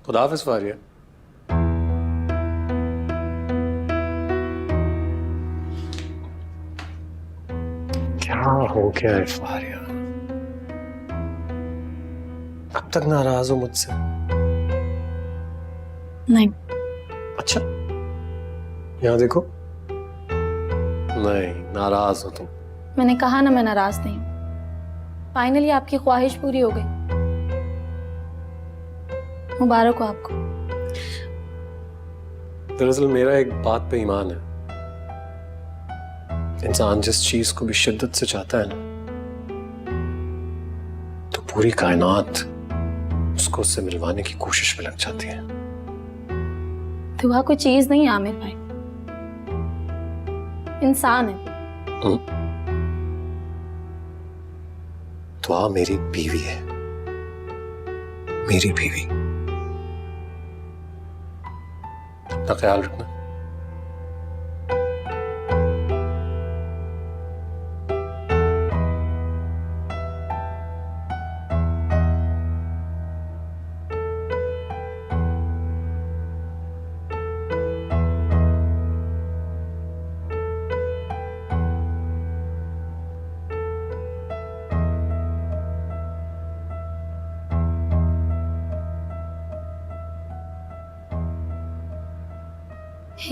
खुदा हाफिज़ फारिया। क्या हो गया है फारिया? कब तक नाराज हो मुझसे? नहीं। अच्छा, यहाँ देखो। नहीं, नाराज हो तुम। मैंने कहा ना मैं नाराज नहीं। फाइनली आपकी ख्वाहिश पूरी हो गई। मुबारक हो आपको। दरअसल मेरा एक बात पे ईमान है, इंसान जिस चीज को भी शिद्दत से चाहता है ना, तो पूरी कायनात उसको उससे मिलवाने की कोशिश में लग जाती है। दुआ कोई चीज नहीं है आमिर भाई, इंसान है। दुआ मेरी बीवी है, मेरी बीवी। अपना ख्याल रखना।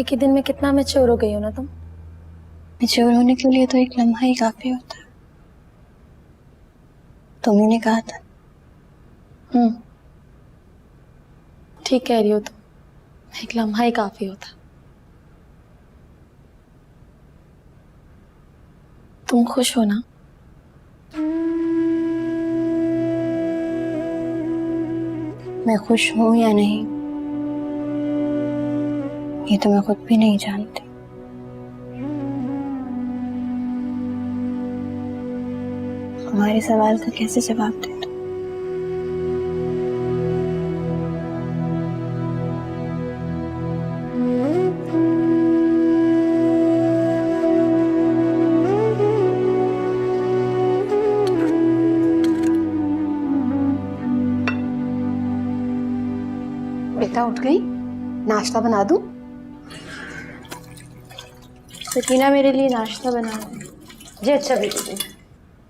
एक ही दिन में कितना मैच्योर हो गई हो ना तुम। मैच्योर होने के लिए तो एक लम्हा ही काफी होता है। तुमने ने कहा था। ठीक कह रही हो तुम, एक लम्हा ही काफी होता। तुम खुश हो ना? मैं खुश हूं या नहीं ये तो मैं खुद भी नहीं जानती। हमारे सवाल का कैसे जवाब दे दूं? बेटा उठ गई? नाश्ता बना दूं? सकीना मेरे लिए नाश्ता बना है। जी अच्छा बेटी।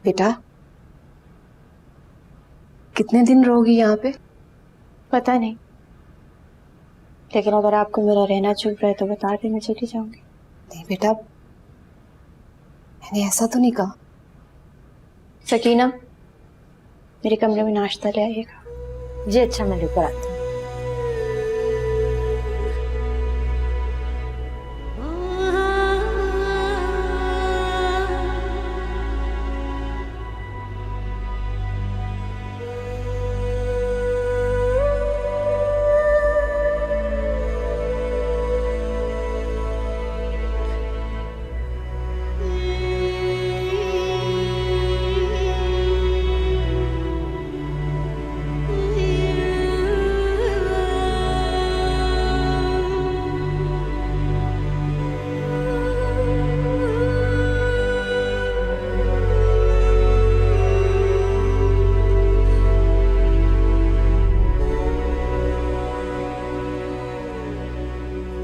बेटा कितने दिन रहोगी यहाँ पे? पता नहीं, लेकिन अगर आपको मेरा रहना चुप रहा है तो बता दें, मैं चली जाऊंगी। नहीं बेटा, मैंने ऐसा तो नहीं कहा। सकीना मेरे कमरे में नाश्ता ले आइएगा। जी अच्छा, मैं लेकर आती हूँ।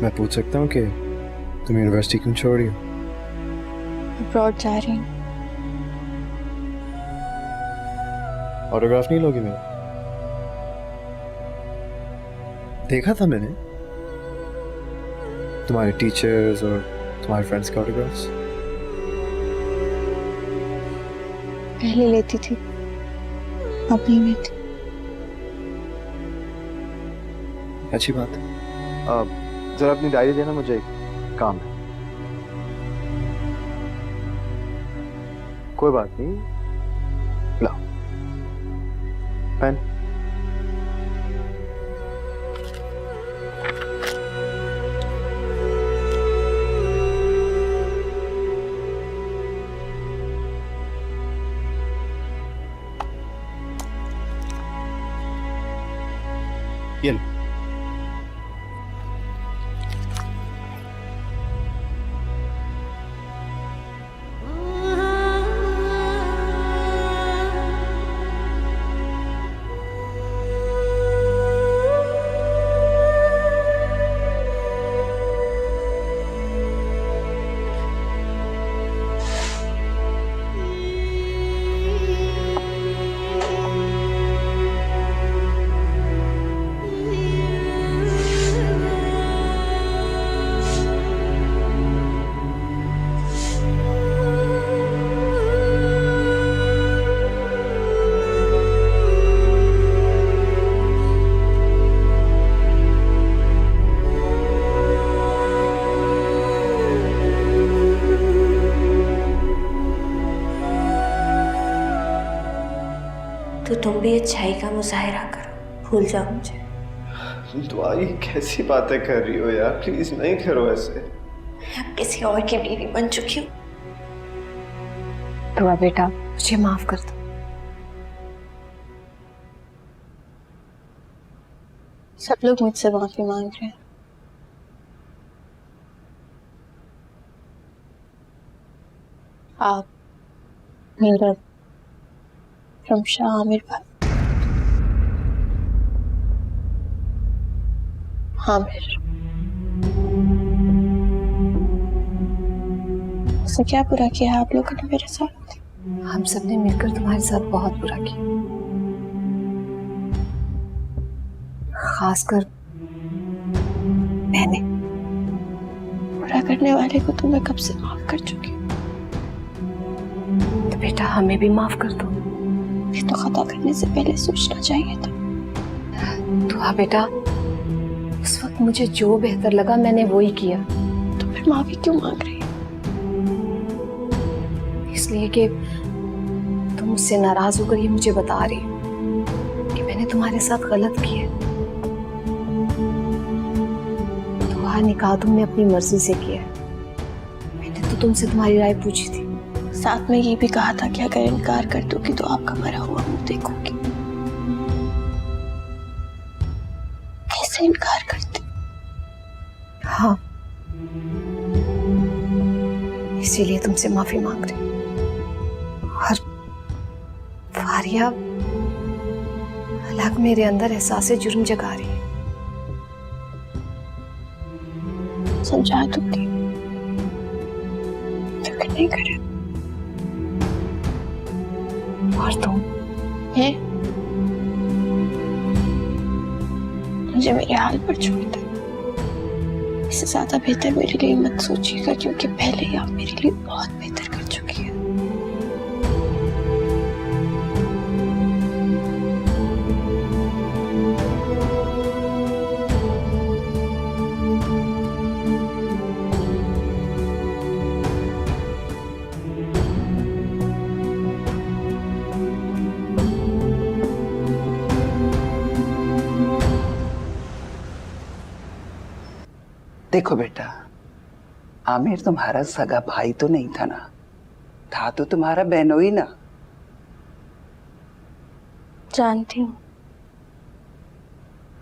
मैं पूछ सकता हूँ कि तुम यूनिवर्सिटी क्यों छोड़ रही हो? अब्रॉड जा रही हूँ। ऑटोग्राफ नहीं लोगी मेरा? देखा था मैंने तुम्हारे टीचर्स और तुम्हारे फ्रेंड्स के ऑटोग्राफ्स। पहले लेती थी, अब नहीं लेती। अच्छी बात है। जरा अपनी डायरी देना, मुझे एक काम है। कोई बात नहीं, लाओ पेन। ये लो। तो तुम भी अच्छाई का मुजाहिरा करो, भूल जाओ मुझे। दुआ, ये कैसी बातें कर रही हो यार, प्लीज नहीं करो ऐसे। मैं अब किसी और की बीवी बन चुकी हूँ। दुआ बेटा, मुझे माफ कर दो। सब लोग मुझसे माफी मांग रहे हैं। आप, मीरा, रमशा, आमिर भाई, आमिर, उसने क्या बुरा किया आप लोगों ने मेरे साथ? हम सब ने मिलकर तुम्हारे साथ बहुत बुरा किया, खासकर मैंने। बुरा करने वाले को तो मैं कब से माफ कर चुकी हूँ। तो बेटा हमें भी माफ कर दो। ये तो खता करने से पहले सोचना चाहिए था। दुआ बेटा, उस वक्त मुझे जो बेहतर लगा मैंने वो ही किया। तो फिर माफी क्यों मांग रही हो? इसलिए कि तुम मुझसे नाराज होकर ये मुझे बता रही हो कि मैंने तुम्हारे साथ गलत किया। दुआ, निकाह तुमने अपनी मर्जी से किया। मैंने तो तुमसे तुम्हारी राय पूछी थी। साथ में ये भी कहा था कि अगर इनकार कर दोगी तो आपका मरा हुआ मुंह देखोगी। कैसे इनकार करती? हाँ, इसीलिए तुमसे माफी मांग रही हूँ। और फारिया अलग मेरे अंदर एहसास जुर्म जगा रही है। समझा दूंगी, फिक्र नहीं करे। और तुम है? मुझे मेरे हाल पर छोड़ दे। इससे ज्यादा बेहतर मेरे लिए मत सोचिएगा, क्योंकि पहले ही आप मेरे लिए बहुत बेहतर कर चुकी है। देखो बेटा, आमिर तुम्हारा सगा भाई तो नहीं था ना, था तो तुम्हारा बहनोई ना। जानती हूँ,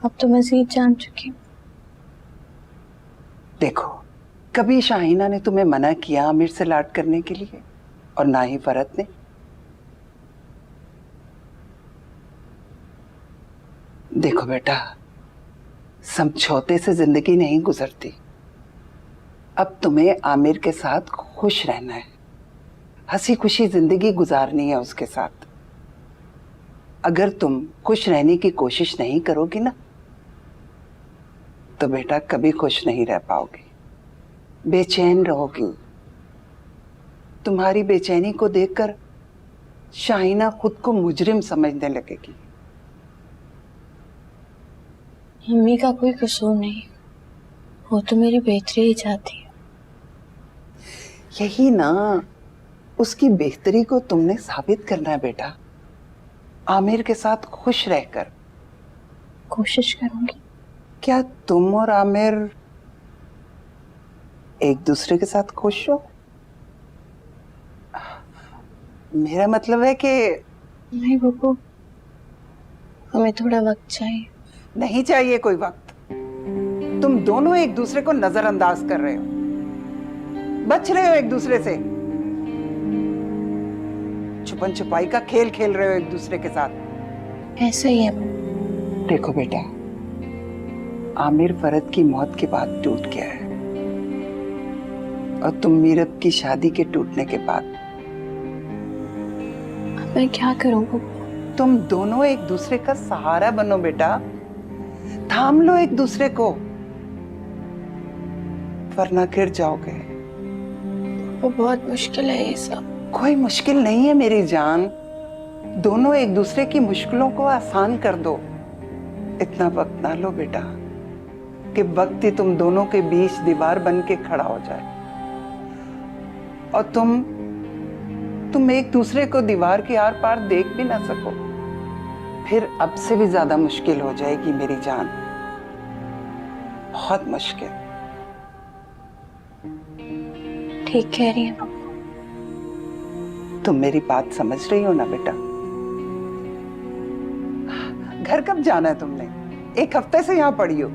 अब तो मजीद जान चुकी हूँ। देखो, कभी शाहीना ने तुम्हें मना किया आमिर से लाड करने के लिए, और ना ही फरत ने। देखो बेटा, समझौते से जिंदगी नहीं गुजरती। अब तुम्हें आमिर के साथ खुश रहना है, हंसी खुशी जिंदगी गुजारनी है उसके साथ। अगर तुम खुश रहने की कोशिश नहीं करोगी ना, तो बेटा कभी खुश नहीं रह पाओगी, बेचैन रहोगी। तुम्हारी बेचैनी को देखकर शाहीना खुद को मुजरिम समझने लगेगी। मम्मी का कोई कसूर नहीं, वो तो मेरी बेहतरी ही चाहती है। यही ना, उसकी बेहतरी को तुमने साबित करना है बेटा, आमिर के साथ खुश रहकर। कोशिश करूंगी। क्या तुम और आमिर एक दूसरे के साथ खुश हो? मेरा मतलब है कि नहीं बब्बू, हमें थोड़ा वक्त चाहिए। नहीं चाहिए कोई वक्त। तुम दोनों एक दूसरे को नजरअंदाज कर रहे हो, बच रहे हो एक दूसरे से, छुपन छुपाई का खेल खेल रहे हो एक दूसरे के साथ। ऐसा ही है। देखो बेटा, आमिर फरद की मौत के बाद टूट गया है, और तुम मीरब की शादी के टूटने के बाद। अब मैं क्या करूं बब्बू? तुम दोनों एक दूसरे का सहारा बनो बेटा, थाम लो एक दूसरे को, वरना गिर जाओगे। वो बहुत मुश्किल है ये सब। कोई मुश्किल नहीं है मेरी जान, दोनों एक दूसरे की मुश्किलों को आसान कर दो। इतना वक्त ना लो बेटा कि वक्त ही तुम दोनों के बीच दीवार बन के खड़ा हो जाए, और तुम एक दूसरे को दीवार के आर पार देख भी ना सको। फिर अब से भी ज्यादा मुश्किल हो जाएगी मेरी जान, बहुत मुश्किल। ठीक कह रही है मम्मा। तुम मेरी बात समझ रही हो ना बेटा? घर कब जाना है तुमने? एक हफ्ते से यहाँ पड़ी हो।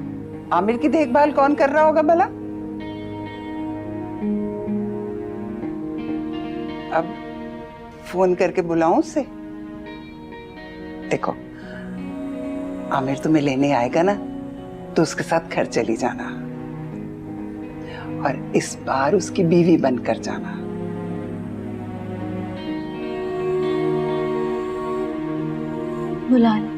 आमिर की देखभाल कौन कर रहा होगा भला? अब फोन करके बुलाऊं उसे? देखो, आमिर तुम्हें लेने आएगा ना, तो उसके साथ घर चली जाना, और इस बार उसकी बीवी बनकर जाना। बुला लो।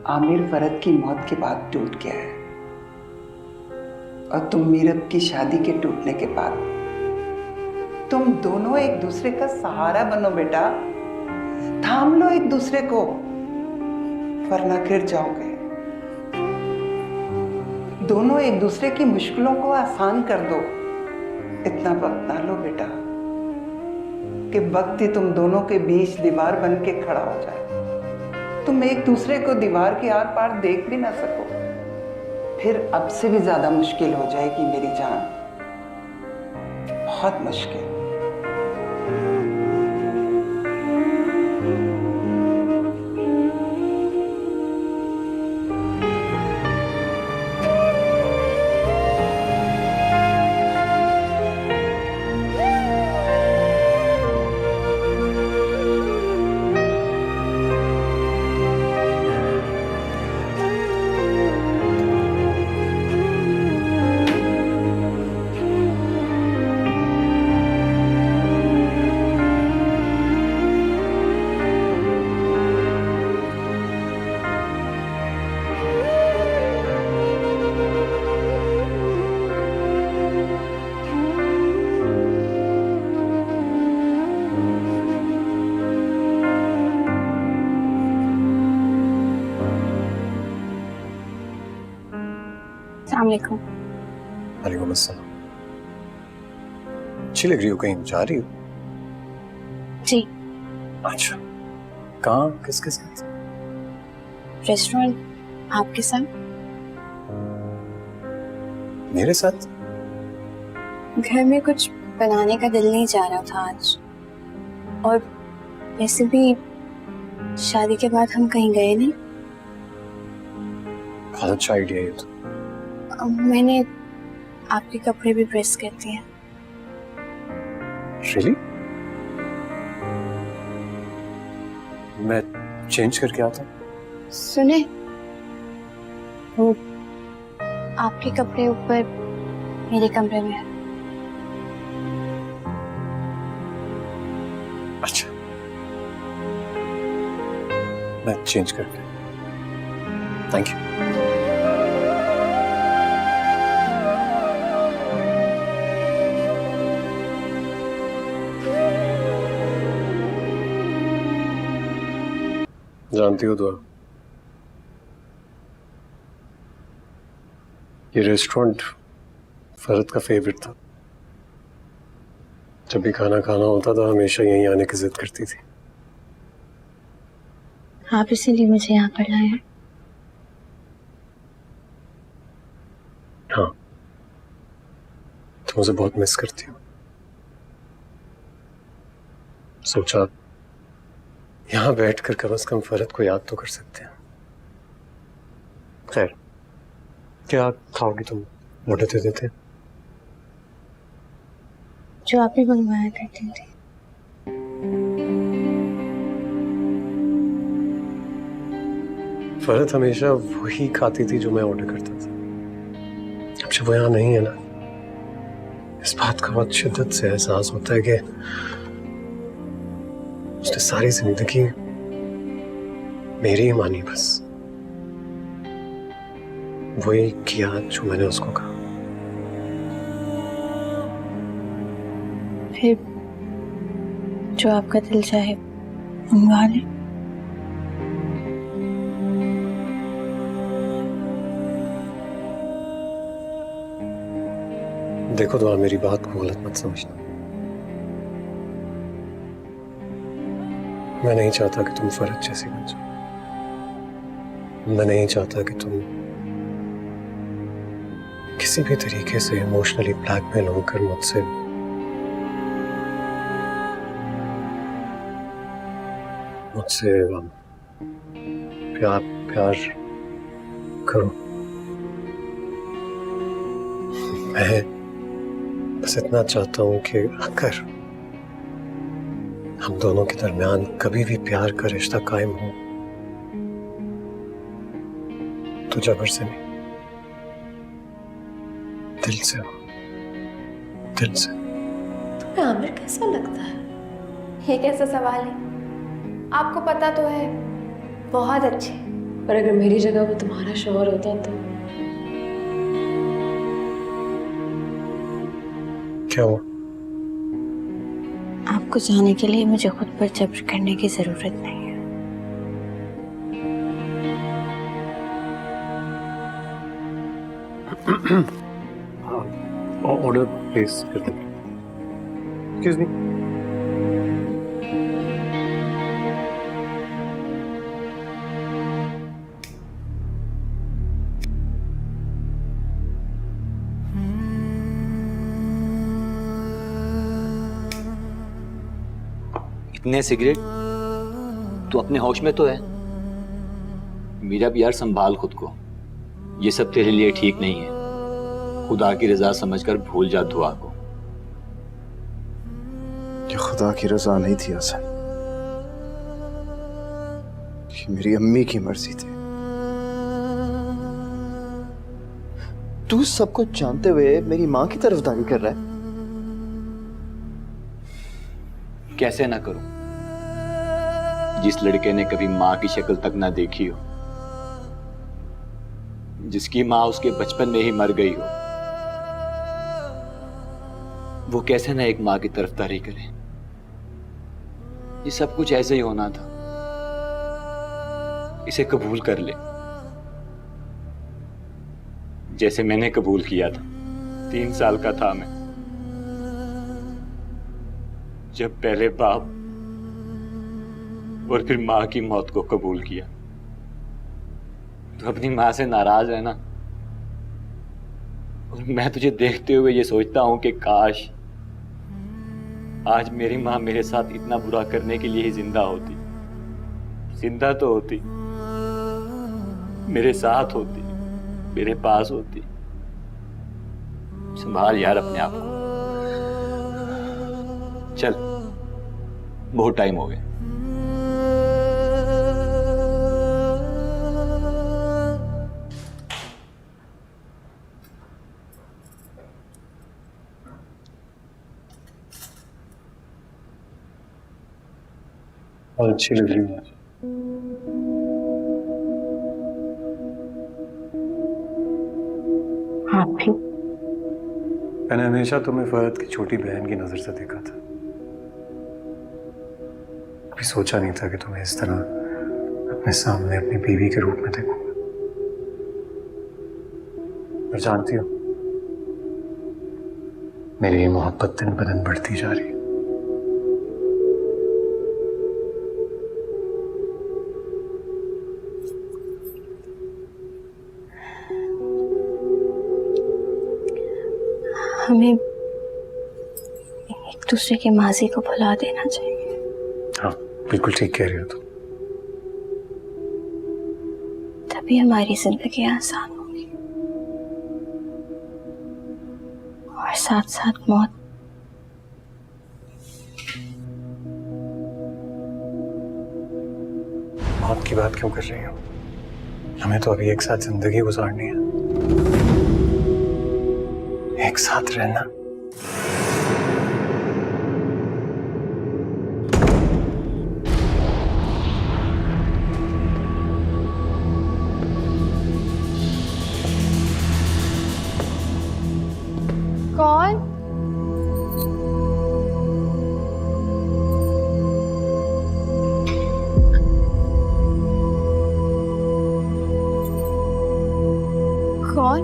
आमिर फरद की मौत के बाद टूट गया है, और तुम मीरब की शादी के टूटने के बाद तुम दोनों एक दूसरे का सहारा बनो बेटा। थाम लो एक दूसरे को, वरना गिर जाओगे। दोनों एक दूसरे की मुश्किलों को आसान कर दो। इतना वक्त ना लो बेटा कि वक्त ही तुम दोनों के बीच दीवार बन के खड़ा हो जाए। तुम एक दूसरे को दीवार के आर पार देख भी ना सको, फिर अब से भी ज्यादा मुश्किल हो जाएगी मेरी जान, बहुत मुश्किल। अस्सलाम वालेकुम। वालेकुम अस्सलाम। अच्छी लग रही हो, कहीं जा रही हो? जी, अच्छा, कहाँ, किसके साथ? रेस्टोरेंट। आपके साथ? मेरे साथ? घर में कुछ बनाने का दिल नहीं जा रहा था आज, और वैसे भी शादी के बाद हम कहीं गए नहीं। बहुत अच्छा आइडिया है ये तो। मैंने आपके कपड़े भी प्रेस कर दिए। Really? मैं चेंज करके आता हूँ। सुने, वो आपके कपड़े ऊपर मेरे कमरे में है। अच्छा, मैं चेंज करके। Thank you. जानती हो दुआ, ये रेस्टोरेंट फरद का फेवरेट था। जब भी खाना खाना होता था हमेशा यहीं आने की जिद करती थी। आप इसीलिए मुझे यहाँ पर लाए हैं? हाँ, तो मुझे बहुत मिस करती हूँ। सोचा यहाँ बैठकर कम से कम फरद को याद तो कर सकते हैं। खैर, क्या खाओगी तुम? ऑर्डर दे देते हैं। जो आप ही मंगवाया करती थी। फरद हमेशा वही खाती थी जो मैं ऑर्डर करता था। अब जब वो यहाँ नहीं है ना, इस बात का बहुत शिद्दत से एहसास होता है कि उसने सारी जिंदगी मेरी ही मानी बस, वही किया जो मैंने उसको कहा। फिर जो आपका दिल चाहे मंगवा ले। देखो दुआ, मेरी बात को गलत मत समझना। मैं नहीं चाहता कि तुम फरज जैसी बन जाओ। मैं नहीं चाहता कि तुम किसी भी तरीके से इमोशनली ब्लैकमेल होकर मुझसे प्यार करो। मैं बस इतना चाहता हूं कि अगर हम दोनों के दरमियान कभी भी प्यार का रिश्ता कायम हो तो जबर से नहीं, दिल से हो, दिल से। तुम्हें आमिर कैसा लगता है? ये कैसा सवाल है? आपको पता तो है बहुत अच्छे। पर अगर मेरी जगह वो तुम्हारा शौहर होता तो क्या हुआ? आपको जाने के लिए मुझे खुद पर जबर करने की जरूरत नहीं है। ऑर्डर प्लेस कर दो। Excuse me. इतने सिगरेट? तू अपने होश में तो है? मीरा भी यार संभाल खुद को, ये सब तेरे लिए ठीक नहीं है। खुदा की रजा समझकर भूल जा दुआ को। ये खुदा की रजा नहीं थी हसन, ये मेरी अम्मी की मर्जी थी। तू सब कुछ जानते हुए मेरी माँ की तरफदारी कर रहा है। कैसे ना करूं, जिस लड़के ने कभी माँ की शक्ल तक ना देखी हो, जिसकी माँ उसके बचपन में ही मर गई हो, वो कैसे ना एक माँ की तरफदारी करे। ये सब कुछ ऐसे ही होना था, इसे कबूल कर ले जैसे मैंने कबूल किया था। 3 साल का था मैं जब पहले बाप और फिर माँ की मौत को कबूल किया। तो अपनी माँ से नाराज है ना, और मैं तुझे देखते हुए ये सोचता हूं कि काश आज मेरी माँ मेरे साथ इतना बुरा करने के लिए ही जिंदा होती। जिंदा तो होती, मेरे साथ होती, मेरे पास होती। संभाल यार अपने आप को। चल, बहुत टाइम हो गया। और अच्छी लग रही है। आप भी। मैंने हमेशा तुम्हें फहद की छोटी बहन की नजर से देखा था। कभी सोचा नहीं था कि तुम्हें इस तरह अपने सामने अपनी बीवी के रूप में देखूंगा। और जानती हो, मेरी ये मोहब्बत दिन ब दिन बढ़ती जा रही है। हमें एक दूसरे के माजी को भुला देना चाहिए। हाँ, बिल्कुल ठीक कह रही हो तुम। तभी हमारी जिंदगी आसान होगी और साथ साथ मौत। मौत की बात क्यों कर रही हो? हमें तो अभी एक साथ जिंदगी गुजारनी है, एक साथ रहना। कौन? कौन?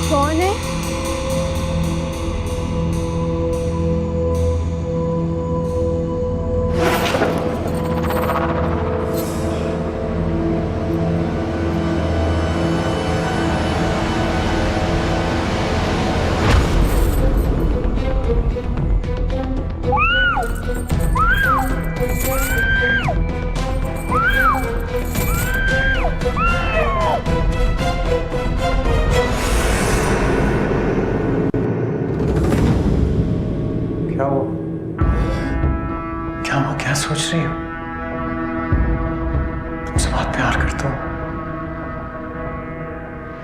कौन है? क्या हुआ? क्या हुआ? क्या सोच रही हो? तुमसे बहुत प्यार करता हूँ।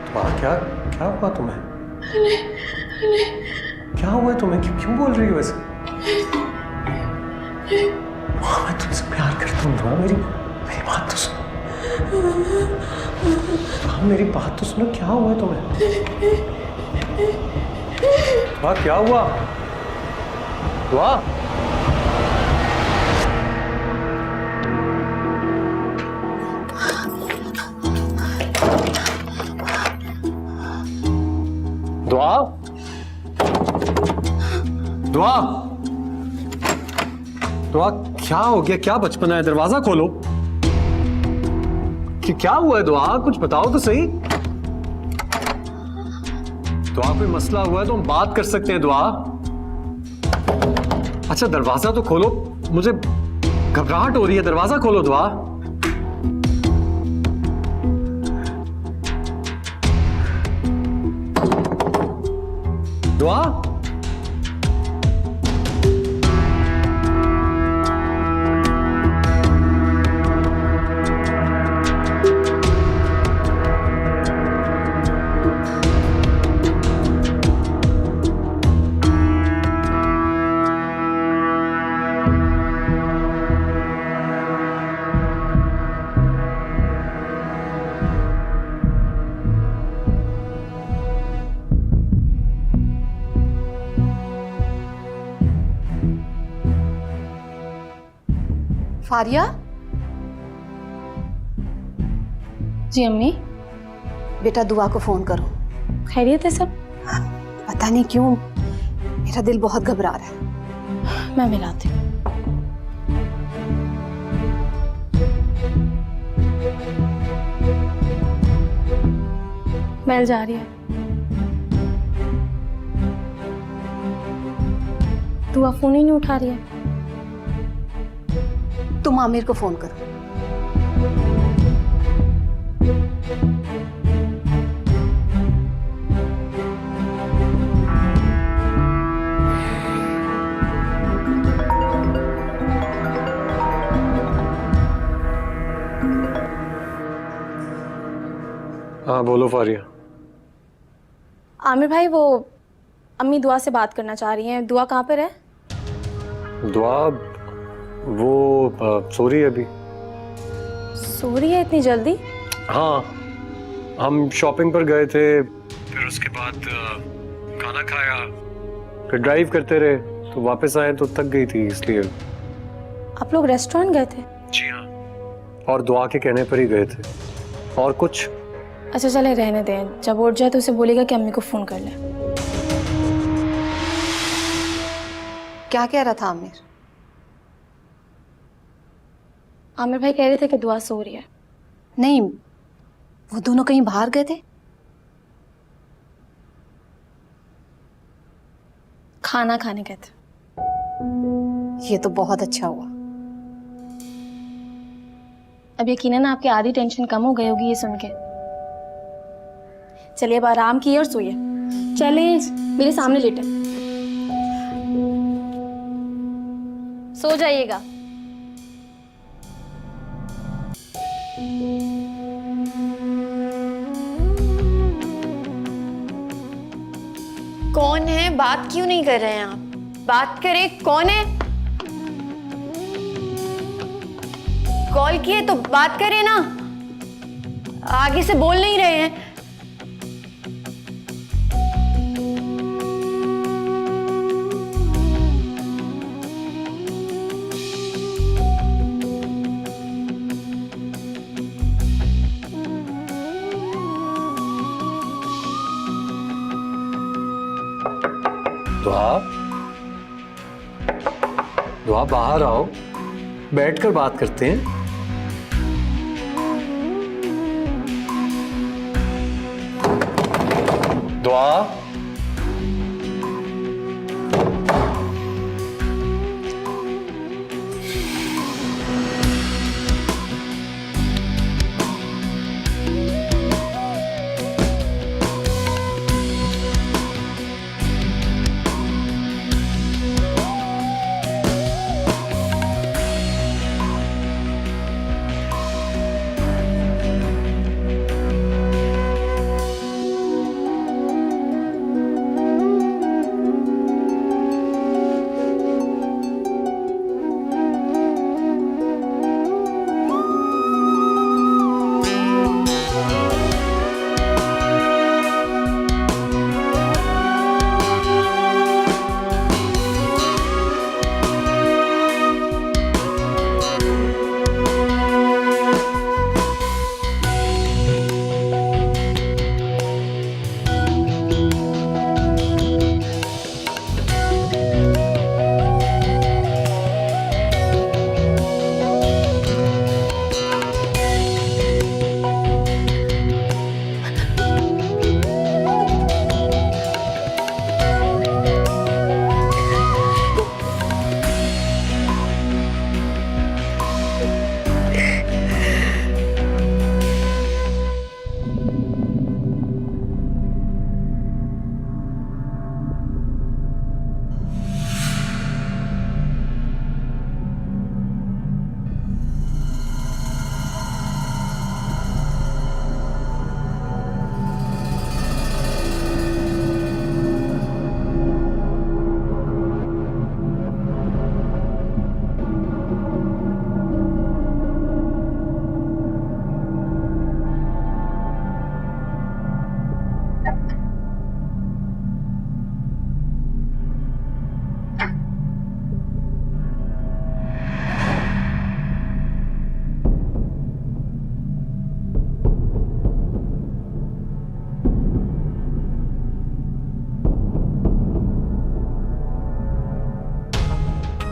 तुम्हारा क्या क्या हुआ तुम्हें? क्या हुआ है तुम्हें? क्यों बोल रही हो ऐसे? हाँ, मैं तुमसे प्यार करता हूँ। दुआ, मेरी मेरी बात तो सुनो। हाँ, मेरी बात तो सुनो। क्या हुआ है तुम्हें? हाँ, क्या हुआ? दुआ, दुआ, दुआ, दुआ, क्या हो गया? क्या बचपना है? दरवाजा खोलो। कि क्या हुआ है दुआ? कुछ बताओ तो सही। दुआ, कोई मसला हुआ है तो हम बात कर सकते हैं। दुआ, अच्छा दरवाजा तो खोलो। मुझे घबराहट हो रही है। दरवाजा खोलो दुआ। दुआ, फारिया? जी अम्मी। बेटा दुआ को फोन करो। खैरियत है सब? पता नहीं क्यों मेरा दिल बहुत घबरा रहा है। मैं मिलाती हूँ। बेल जा रही है। दुआ फोन ही नहीं उठा रही है। तुम आमिर को फोन करो। हाँ बोलो फारिया। आमिर भाई, वो अम्मी दुआ से बात करना चाह रही हैं। दुआ कहाँ पर है? दुआ वो सो रही है अभी। सो रही है इतनी जल्दी? हाँ, हम शॉपिंग पर गए थे, फिर उसके बाद खाना खाया, फिर ड्राइव करते रहे, तो वापस आए तो थक गई थी, इसलिए। आप लोग रेस्टोरेंट गए थे? जी हाँ, और दुआ के कहने पर ही गए थे। और कुछ? अच्छा चले, रहने दें। जब उठ जाए तो उसे बोलेगा कि अम्मी को फोन कर ले। क्या कह रहा था आमिर? आमिर भाई कह रहे थे कि दुआ सो रही है। नहीं, वो दोनों कहीं बाहर गए थे। खाना खाने गए थे। ये तो बहुत अच्छा हुआ। अब यकीनन आपकी आधी टेंशन कम हो गई होगी ये सुन के। चलिए अब आराम कीजिए और सोइए। चलिए मेरे सामने लेटे, सो जाइएगा। कौन है? बात क्यों नहीं कर रहे हैं आप? बात करें। कौन है? कॉल किए तो बात करिए ना, आगे से बोल नहीं रहे हैं। दुआ, दुआ बाहर आओ, बैठकर बात करते हैं। दुआ,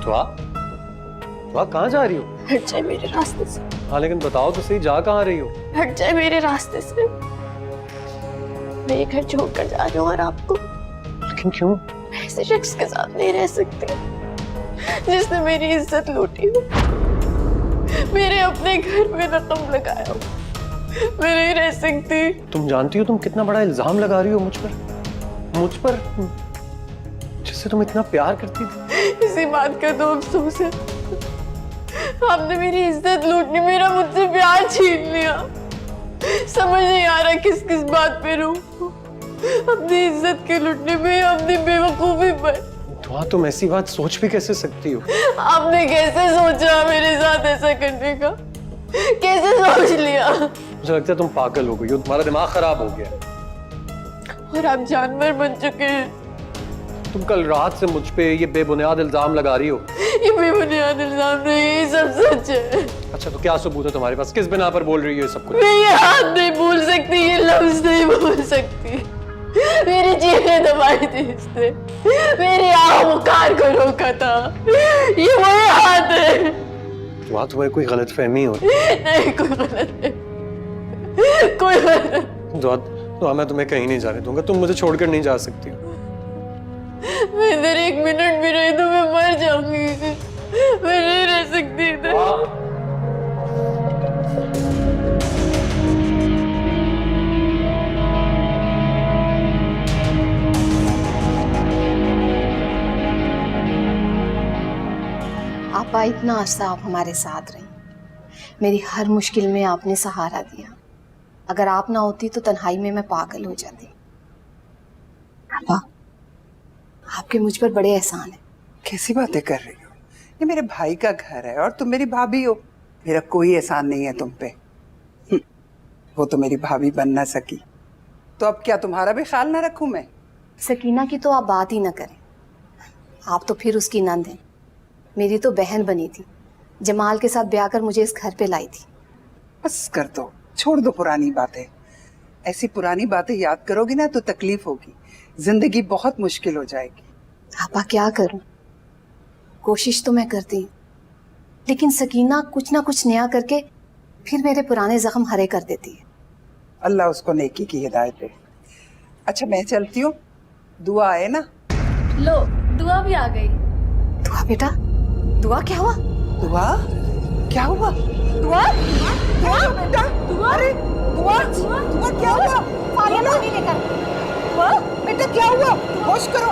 दुआ, दुआ कहाँ जा रही हो? हट जाए मेरे रास्ते से, हाँ लेकिन बताओ तो सही, जा कहाँ रही हो? हट जाए मेरे रास्ते से। मैं ये घर छोड़कर जा रही हूँ और आपको। लेकिन क्यों? मैं ऐसे शख्स के साथ नहीं रह सकती जिसने मेरी इज्जत लूटी हो, मेरे अपने घर में रकम लगाया हो। मैं नहीं रह सकती। तुम जानती हो तुम कितना बड़ा इल्जाम लगा रही हो मुझ पर, जिससे तुम इतना प्यार करती थी। इसी बात का तो अफसोस है, आपने मेरी इज्जत लूटनी, मेरा मुझसे प्यार छीन लिया। समझ नहीं आ रहा किस किस बात पे रहूं, अपनी इज्जत के लूटने पे, अपनी बेवकूफी पर। दुआ, तुम ऐसी बात सोच भी कैसे सकती हो? आपने कैसे सोचा मेरे साथ ऐसा करने का? कैसे सोच लिया? मुझे लगता है तुम पागल हो गई हो, तुम्हारा दिमाग खराब हो गया। और आप जानवर बन चुके हैं। तुम कल रात से मुझ पे ये बेबुनियाद इल्जाम लगा रही हो। ये बेबुनियाद इल्जाम नहीं, ये सब सच है। अच्छा तो क्या सबूत है तुम्हारे पास? किस बिना पर बोल रही हो ये सब कुछ? मैं ये हाथ नहीं भूल सकती, ये लफ्ज नहीं भूल सकती। मेरी चीखें दबाई थी इसने, मेरी आह-पुकार को रोका था। ये वही हाथ है। वहाँ तुम्हें कोई गलतफहमी हो? नहीं, कोई गलत नहीं, कोई गलत। दुआ, मैं तुम्हें कहीं नहीं जाने दूंगा, तुम मुझे छोड़कर नहीं जा सकती। मैं इधर एक मिनट भी रही तो मैं मर जाऊंगी। मैं नहीं रह सकती इधर। आपा, इतना अर्सा आप हमारे साथ रही, मेरी हर मुश्किल में आपने सहारा दिया। अगर आप ना होती तो तन्हाई में मैं पागल हो जाती। आपा, आपके मुझ पर बड़े एहसान है। कैसी बातें कर रही हो? ये मेरे भाई का घर है और तुम मेरी भाभी हो। मेरा कोई एहसान नहीं है तुम पे। वो तो मेरी भाभी बन ना सकी, तो अब क्या तुम्हारा भी ख्याल ना रखूं मैं? सकीना की तो आप बात ही ना करें, आप तो फिर उसकी नंद हैं। मेरी तो बहन बनी थी, जमाल के साथ ब्याह कर मुझे इस घर पे लाई थी। बस कर दो, छोड़ दो पुरानी बातें। ऐसी पुरानी बातें याद करोगी ना तो तकलीफ होगी, जिंदगी बहुत मुश्किल हो जाएगी। आपा क्या करूं, कोशिश तो मैं करती हूँ, लेकिन सकीना कुछ ना कुछ नया करके फिर मेरे पुराने जख्म हरे कर देती है। अल्लाह उसको नेकी की हिदायत दे। अच्छा मैं चलती हूँ, दुआ है ना? लो, दुआ भी आ गई। दुआ बेटा, दुआ क्या हुआ? दुआ क्या हुआ? दुआ दुआ बेटा, दुआ, अरे दुआ दुआ क्या हुआ? पानी लेकर। दुआ बेटा क्या हुआ? होश करो।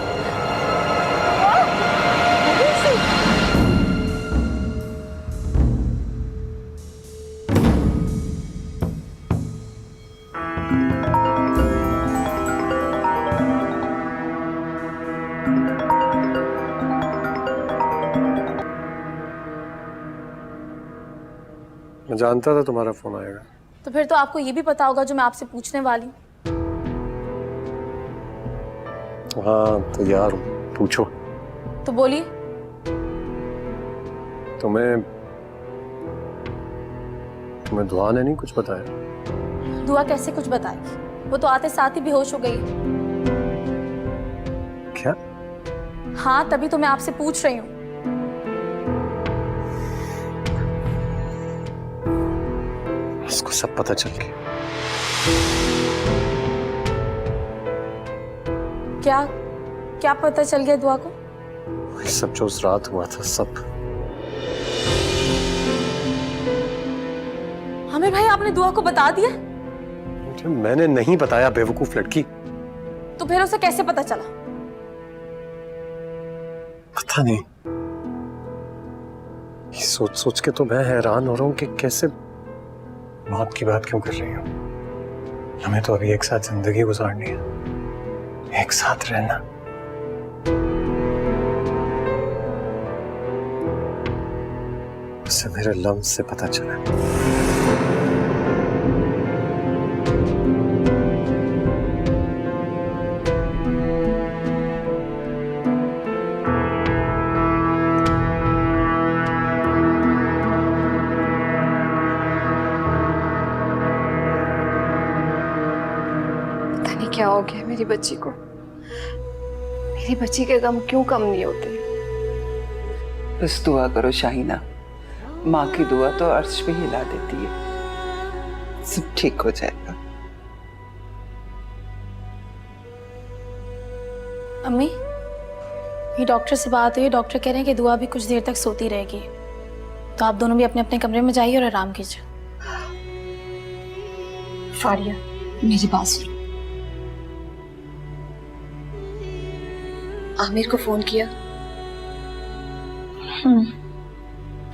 मैं जानता था तुम्हारा फोन आएगा। तो फिर तो आपको ये भी पता होगा जो मैं आपसे पूछने वाली हूँ। हाँ तैयार हूँ, पूछो। तो बोलिए। तुम्हें दुआ ने नहीं कुछ बताया? दुआ कैसे कुछ बताएगी, वो तो आते साथ ही बेहोश हो गई। क्या? हाँ तभी तो मैं आपसे पूछ रही हूँ। इसको सब पता चल गया। क्या क्या पता चल गया दुआ को? सब जो उस रात हुआ था सब। आमिर भाई आपने दुआ को बता दिया? मैंने नहीं बताया बेवकूफ लड़की। तो फिर उसे कैसे पता चला? पता नहीं, सोच सोच के तो मैं हैरान हो रहा हूँ कि कैसे मौत की बात क्यों कर रही हूँ। हमें तो अभी एक साथ जिंदगी गुजारनी है, एक साथ रहना। उससे मेरे लम्स से पता चला। क्या हो गया मेरी बच्ची को? मेरी बच्ची के गम क्यों कम नहीं होते? बस दुआ करो शाहीना, माँ की दुआ तो अर्श पे हिला देती है, सब ठीक हो जाएगा। अम्मी, ये डॉक्टर से बात हुई, डॉक्टर कह रहे हैं कि दुआ भी कुछ देर तक सोती रहेगी, तो आप दोनों भी अपने अपने कमरे में जाइए और आराम कीजिए। फारिया मेरी बात सुनो। आमिर को फोन किया?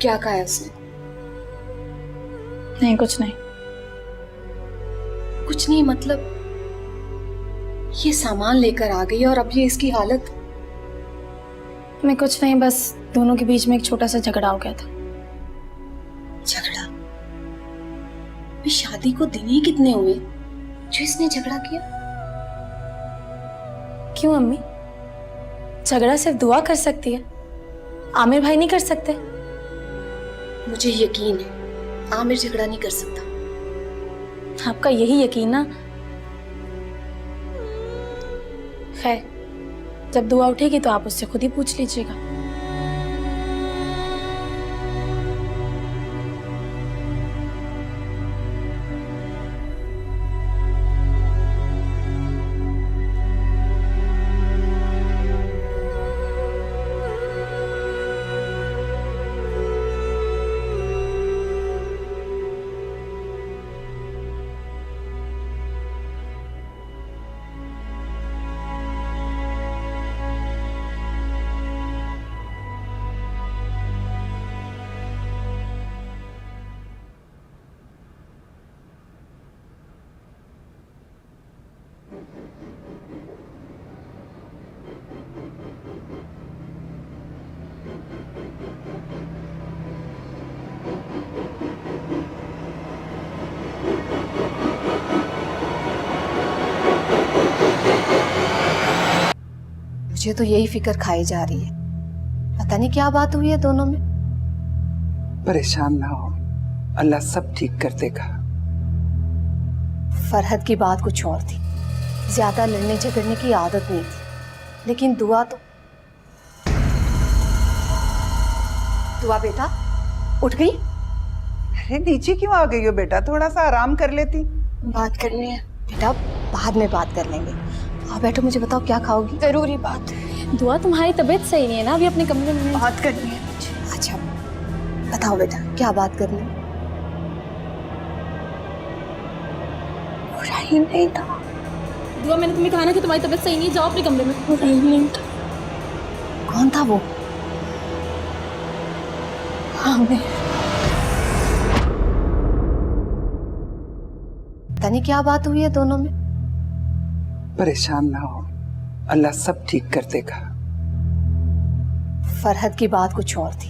क्या कहा है उसने? नहीं कुछ नहीं। कुछ नहीं मतलब ये सामान लेकर आ गई और अब ये इसकी हालत? मैं कुछ नहीं, बस दोनों के बीच में एक छोटा सा झगड़ा हो गया था। झगड़ा? अभी शादी को दिन ही कितने हुए जो इसने झगड़ा किया? क्यों अम्मी, झगड़ा सिर्फ दुआ कर सकती है, आमिर भाई नहीं कर सकते? मुझे यकीन है आमिर झगड़ा नहीं कर सकता। आपका यही यकीन ना? खैर, जब दुआ उठेगी तो आप उससे खुद ही पूछ लीजिएगा। मुझे तो यही फिक्र खाई जा रही है, पता नहीं क्या बात हुई है दोनों में। परेशान ना हो, अल्लाह सब ठीक कर देगा। फरहद की बात कुछ और थी, ज्यादा लड़ने झगड़ने की आदत नहीं थी, लेकिन दुआ बेटा उठ गई? अरे नीचे क्यों आ गई हो बेटा, थोड़ा सा आराम कर लेती। बात करनी है बेटा, बाद में बात कर लेंगे। हाँ बेटा, मुझे बताओ क्या खाओगी? जरूरी बात। दुआ तुम्हारी तबीयत सही नहीं है ना, अभी अपने कमरे में बात करनी है। अच्छा बताओ बेटा, क्या बात करनी है? ही नहीं था। दुआ, मैंने तुम्हें कहा ना कि तुम्हारी तबीयत सही नहीं है, जाओ अपने कमरे में। नहीं था। कौन था वो? आमिर। पता नहीं क्या बात हुई है दोनों में। परेशान ना हो, अल्लाह सब ठीक कर देगा। फरहद की बात कुछ और थी,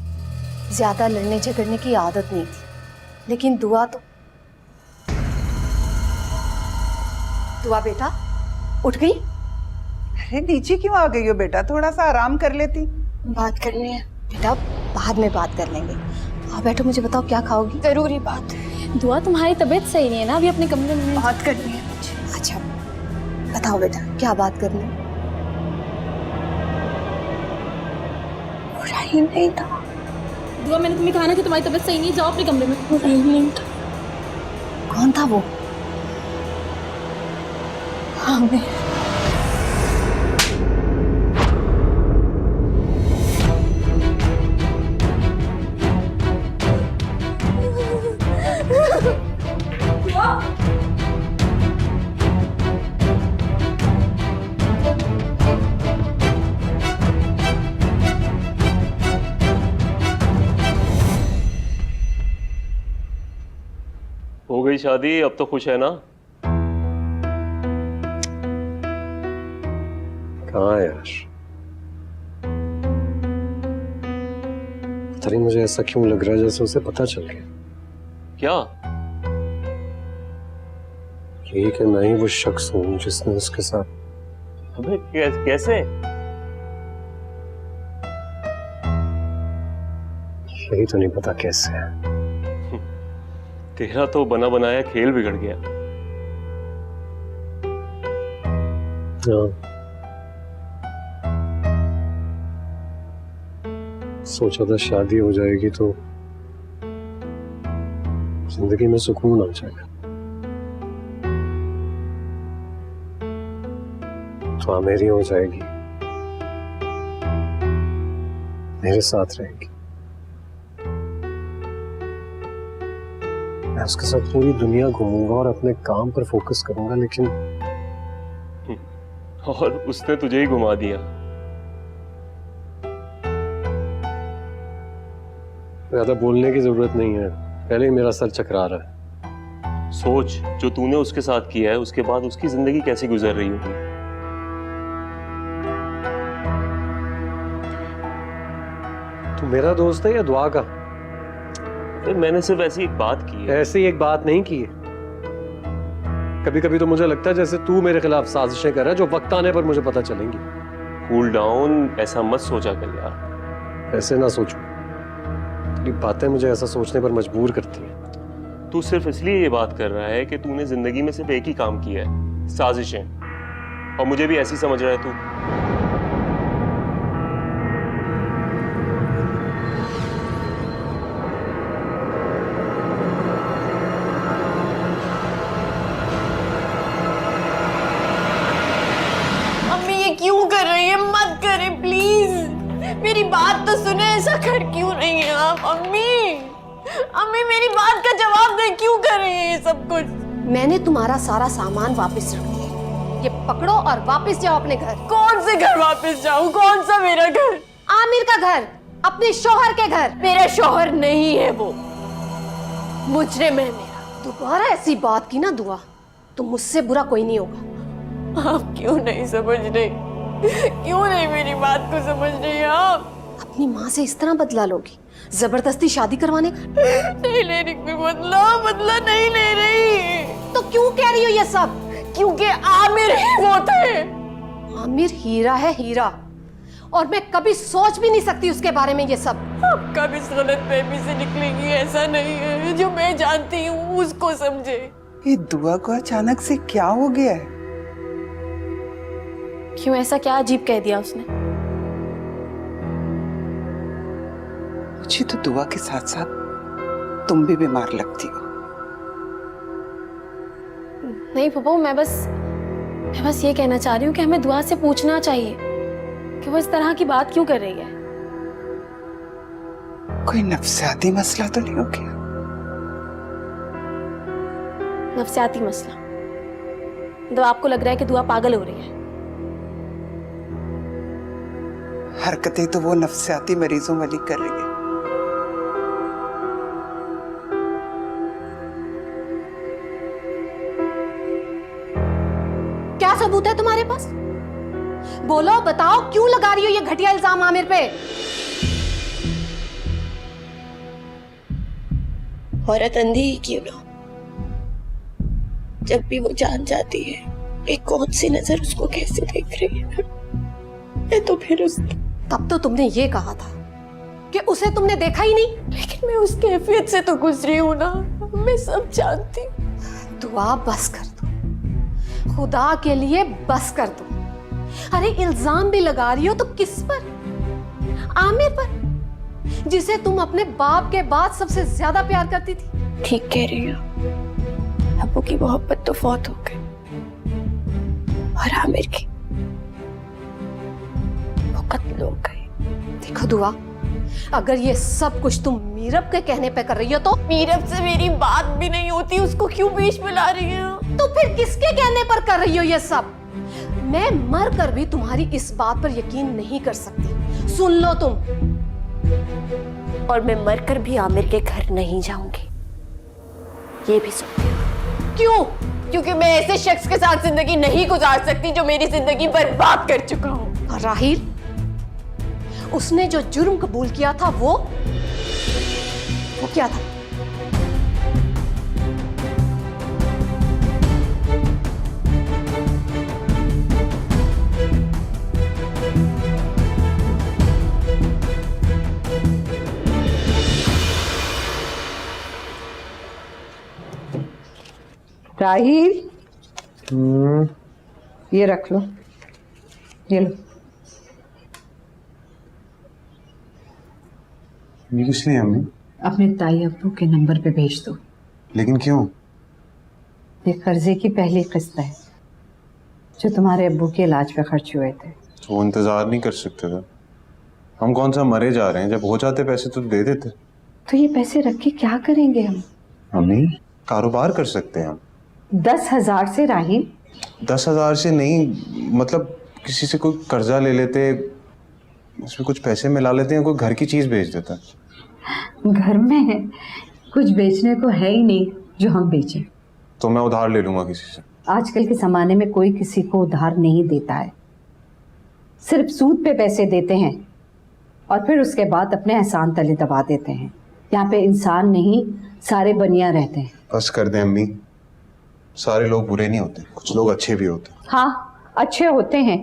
ज्यादा लड़ने झगड़ने की आदत नहीं थी, लेकिन दुआ बेटा उठ गई? अरे नीचे क्यों आ गई हो बेटा, थोड़ा सा आराम कर लेती। बात करनी है बेटा, बाद में बात कर लेंगे। हाँ बेटा, मुझे बताओ क्या खाओगी? जरूरी बात। दुआ, तुम्हारी तबीयत सही नहीं है ना, अभी अपने कमरे में बात करनी है। अच्छा बताओ बेटा, क्या बात करनी है? ही नहीं था। दुआ, मैंने तुम्हें कहा ना कि तुम्हारी तबीयत सही नहीं है, जाओ अपने कमरे में। नहीं था। कौन था वो? आमिर। हो गई शादी, अब तो खुश है ना? कहाँ यार, पता नहीं मुझे ऐसा क्यों लग रहा है जैसे उसे पता चल गया। क्या? यही कि मैं ही वो शख्स हूँ जिसने उसके साथ। अबे कैसे? यही तो नहीं पता कैसे है। तेरा तो बना बनाया खेल बिगड़ गया। हाँ, सोचा था शादी हो जाएगी तो जिंदगी में सुकून आ जाएगा, तो आमिर ही हो जाएगी, मेरे साथ रहेगी, मैं उसके साथ पूरी दुनिया घूमूंगा और अपने काम पर फोकस करूंगा। लेकिन और उसने तुझे ही घुमा दिया। ज्यादा बोलने की जरूरत नहीं है, पहले ही मेरा सर चकरा रहा है। सोच, जो तूने उसके साथ किया है, उसके बाद उसकी जिंदगी कैसी गुजर रही होगी। तू मेरा दोस्त है या दुआ का? मैंने सिर्फ ऐसी एक बात की है। ऐसी एक बात नहीं की है। कभी कभी तो मुझे लगता है जैसे तू मेरे खिलाफ साजिशें कर रहा है जो वक्त आने पर मुझे पता चलेंगी। कूल डाउन, ऐसा मत सोचा कर यार। ऐसे ना सोचूं, तेरी बातें मुझे ऐसा सोचने पर मजबूर करती हैं। तू सिर्फ इसलिए ये बात कर रहा है कि तूने जिंदगी में सिर्फ एक ही काम किया है, साजिशें, और मुझे भी ऐसी समझ रहा है तू। क्यों कर रही है? मत करे प्लीज, मेरी बात तो सुने। ऐसा कर क्यों रही हैं आप? अम्मी, अम्मी मेरी बात का जवाब दे, क्यों कर रही है ये सब कुछ? मैंने तुम्हारा सारा सामान वापस रख दिया, ये पकड़ो और वापस जाओ अपने घर। कौन से घर वापस जाऊं? कौन सा मेरा घर? आमिर का घर, अपने शौहर के घर। मेरा शौहर नहीं है वो, मुजरिम है मेरा। दोबारा ऐसी बात की ना दुआ, तो मुझसे बुरा कोई नहीं होगा। आप क्यों नहीं समझ रही? क्यों नहीं मेरी बात को समझ रही आप? अपनी माँ से इस तरह बदला लोगी? जबरदस्ती शादी करवाने का? नहीं ले रही कोई बदला, बदला नहीं ले रही। तो क्यों कह रही हो ये सब? क्योंकि आमिर ही वो थे। आमिर हीरा है, हीरा। और मैं कभी सोच भी नहीं सकती उसके बारे में ये सब। आप कभी इस गलतफहमी से निकलेंगी ऐसा नहीं है। जो मैं जानती हूँ उसको समझे। ये दुआ को अचानक से क्या हो गया है? क्यों, ऐसा क्या अजीब कह दिया उसने? मुझे तो दुआ के साथ साथ तुम भी बीमार लगती हो। नहीं फूफो, मैं बस ये कहना चाह रही हूँ कि हमें दुआ से पूछना चाहिए कि वो इस तरह की बात क्यों कर रही है। कोई नफसियाती मसला तो नहीं हो गया? नफसियाती मसला मतलब आपको लग रहा है कि दुआ पागल हो रही है? हरकतें तो वो नफसियाती मरीजों वाली कर रही है। क्या सबूत है तुम्हारे पास? बोलो, बताओ, क्यों लगा रही हो ये घटिया इल्जाम आमिर पे? औरत अंधी ही क्यों ना, जब भी वो जान जाती है एक कौन सी नजर उसको कैसे देख रही है, तो फिर उस तब तो तुमने ये कहा था कि उसे तुमने देखा ही नहीं। लेकिन मैं उस कैफियत से तो गुजरी हूं ना, मैं सब जानती हूँ। दुआ बस कर दो, खुदा के लिए बस कर दो। अरे इल्जाम भी लगा रही हो तो किस पर? आमिर पर, जिसे तुम अपने बाप के बाद सबसे ज्यादा प्यार करती थी। ठीक कह रही हो, अब्बू की मोहब्बत तो फौत हो गई और आमिर की वो कत्ल हो गई। देखो दुआ, अगर ये सब कुछ तुम मीरब के कहने पे कर रही हो तो मीरब से मेरी बात भी नहीं होती, उसको क्यों बीच में ला रही हो? तो फिर किसके कहने पर कर रही हो ये सब? मैं मर कर भी तुम्हारी इस बात पर यकीन नहीं कर सकती। सुन लो तुम। और मैं मरकर भी आमिर के घर नहीं जाऊंगी, ये भी सुनती हो। क्यों? क्योंकि मैं ऐसे शख्स के साथ जिंदगी नहीं गुजार सकती जो मेरी जिंदगी बर्बाद कर चुका हो। राहिल, उसने जो जुर्म कबूल किया था वो क्या था? राहिल, ये रख लो, ये लो। ये कुछ नहीं अम्मी। अपने ताई अब्बू के नंबर पे भेज दो। लेकिन क्यों? ये कर्जे की पहली किस्त है जो तुम्हारे अब्बू के इलाज पे खर्च हुए थे। तो वो इंतजार नहीं कर सकते थे? हम कौन सा मरे जा रहे हैं? जब हो जाते पैसे तो दे देते। तो ये पैसे रख के क्या करेंगे हम? अम्मी, कारोबार कर सकते हैं हम। 10,000 से राहिल? 10,000 से नहीं, मतलब किसी से कोई कर्जा ले लेते, उसमें कुछ पैसे मिला लेते हैं, कोई घर की चीज बेच देता। घर में कुछ बेचने को है ही नहीं जो हम बेचें। तो मैं उधार ले लूंगा किसी से। आजकल के ज़माने में कोई किसी को उधार नहीं देता है, सिर्फ सूद पे पैसे देते हैं और फिर उसके बाद अपने एहसान तले दबा देते हैं। यहाँ पे इंसान नहीं, सारे बनिया रहते हैं। बस कर दे अम्मी, सारे लोग बुरे नहीं होते, कुछ लोग अच्छे भी होते। हाँ, अच्छे होते हैं,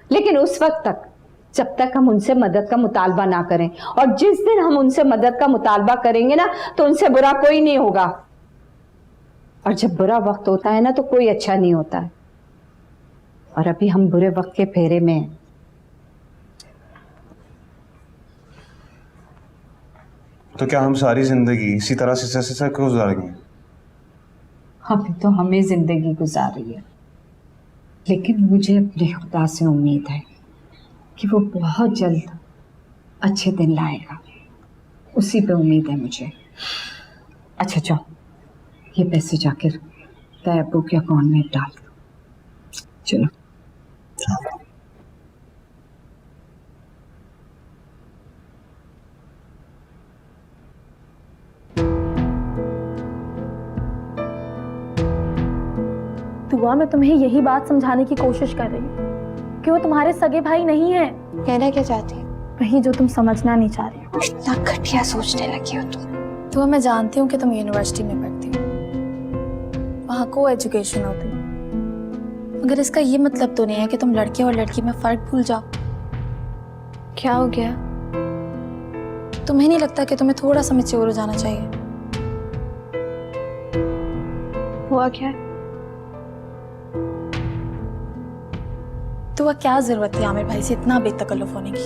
लेकिन उस वक्त तक जब तक हम उनसे मदद का मुतालबा ना करें, और जिस दिन हम उनसे मदद का मुतालबा करेंगे ना तो उनसे बुरा कोई नहीं होगा। और जब बुरा वक्त होता है ना तो कोई अच्छा नहीं होता है, और अभी हम बुरे वक्त के फेरे में हैं। तो क्या हम सारी जिंदगी इसी तरह से क्यों गुजारेंगे? अभी तो हमें जिंदगी गुजार रही है, लेकिन मुझे अपने खुदा से उम्मीद है कि वो बहुत जल्द अच्छे दिन लाएगा। उसी पे उम्मीद है मुझे। अच्छा जाओ, ये पैसे जाकर ताई अब्बू के अकाउंट में डाल दो। चलो। दुआ मैं तुम्हें यही बात समझाने की कोशिश कर रही हूँ कि वो तुम्हारे सगे भाई नहीं है। कहना क्या चाहती है? वही जो तुम समझना नहीं चाह रही हो। इतना घटिया सोचने लगी हो तुम। तो मैं जानती हूँ कि तुम यूनिवर्सिटी में पढ़ती हो, वहाँ को एजुकेशन होती है, मगर इसका ये मतलब तो नहीं है कि तुम लड़के और लड़की में फर्क भूल जाओ। क्या हो गया? तुम्हें नहीं लगता कि तुम्हें थोड़ा सा मैच्योर हो जाना चाहिए? हुआ क्या? तो वह क्या जरूरत थी आमिर भाई से इतना बेतकल्लुफ होने की?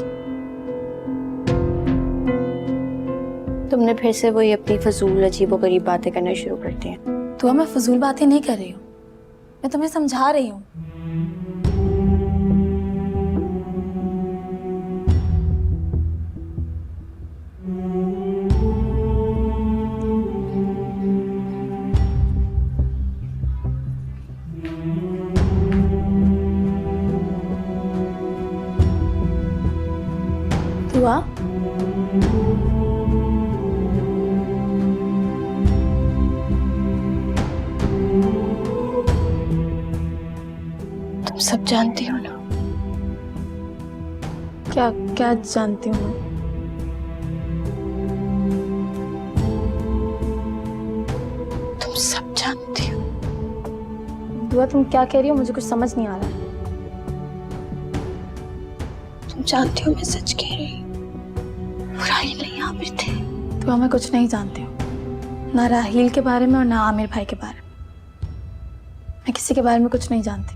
तुमने फिर से वही अपनी फजूल अजीबोगरीब बातें करना शुरू कर दी हैं। तो मैं फजूल बातें नहीं कर रही हूँ, मैं तुम्हें समझा रही हूँ। दुआ, तुम सब जानती हो ना? क्या क्या जानती हूँ मैं? तुम सब जानती हो। दुआ, तुम क्या कह रही हो? मुझे कुछ समझ नहीं आ रहा है। तुम जानती हो मैं सच कह रही हूँ। राहिल नहीं आमिर थे। दुआ, मैं कुछ नहीं जानती हूँ, ना राहिल के बारे में और ना आमिर भाई के बारे में। मैं किसी के बारे में कुछ नहीं जानती।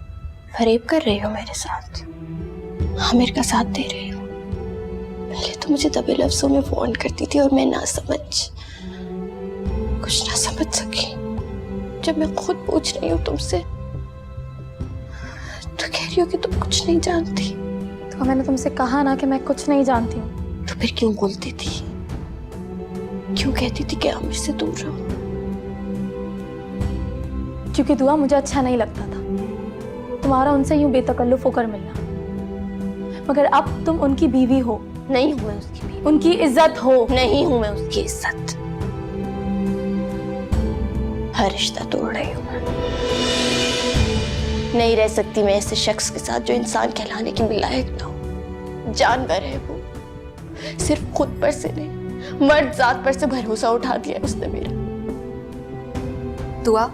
फरेब कर रही हो मेरे साथ, आमिर का साथ दे रही हो। पहले तो मुझे दबे लफ्जों में फोन करती थी और मैं कुछ ना समझ सकी। जब मैं खुद पूछ रही हूँ तुमसे तो कह रही हो कि तुम कुछ नहीं जानती। तो मैंने तुमसे कहा ना कि मैं कुछ नहीं जानती हूँ। तो फिर क्यों बोलती थी? क्यों कहती थी कि आमिर से दूर रहो? क्योंकि दुआ, मुझे अच्छा नहीं लगता था तुम्हारा उनसे यूं बेतकल्लुफ होकर मिलना। मगर अब तुम उनकी बीवी हो। नहीं हूं मैं उसकी बीवी। उनकी इज्जत हो। नहीं हूं मैं उसकी इज्जत। हर रिश्ता तोड़ रही हूं मैं। नहीं रह सकती मैं ऐसे शख्स के साथ जो इंसान कहलाने के लायक ना हो। जानवर है वो। सिर्फ खुद पर से नहीं, मर्द जात पर से भरोसा उठा दिया उसने मेरा। दुआ,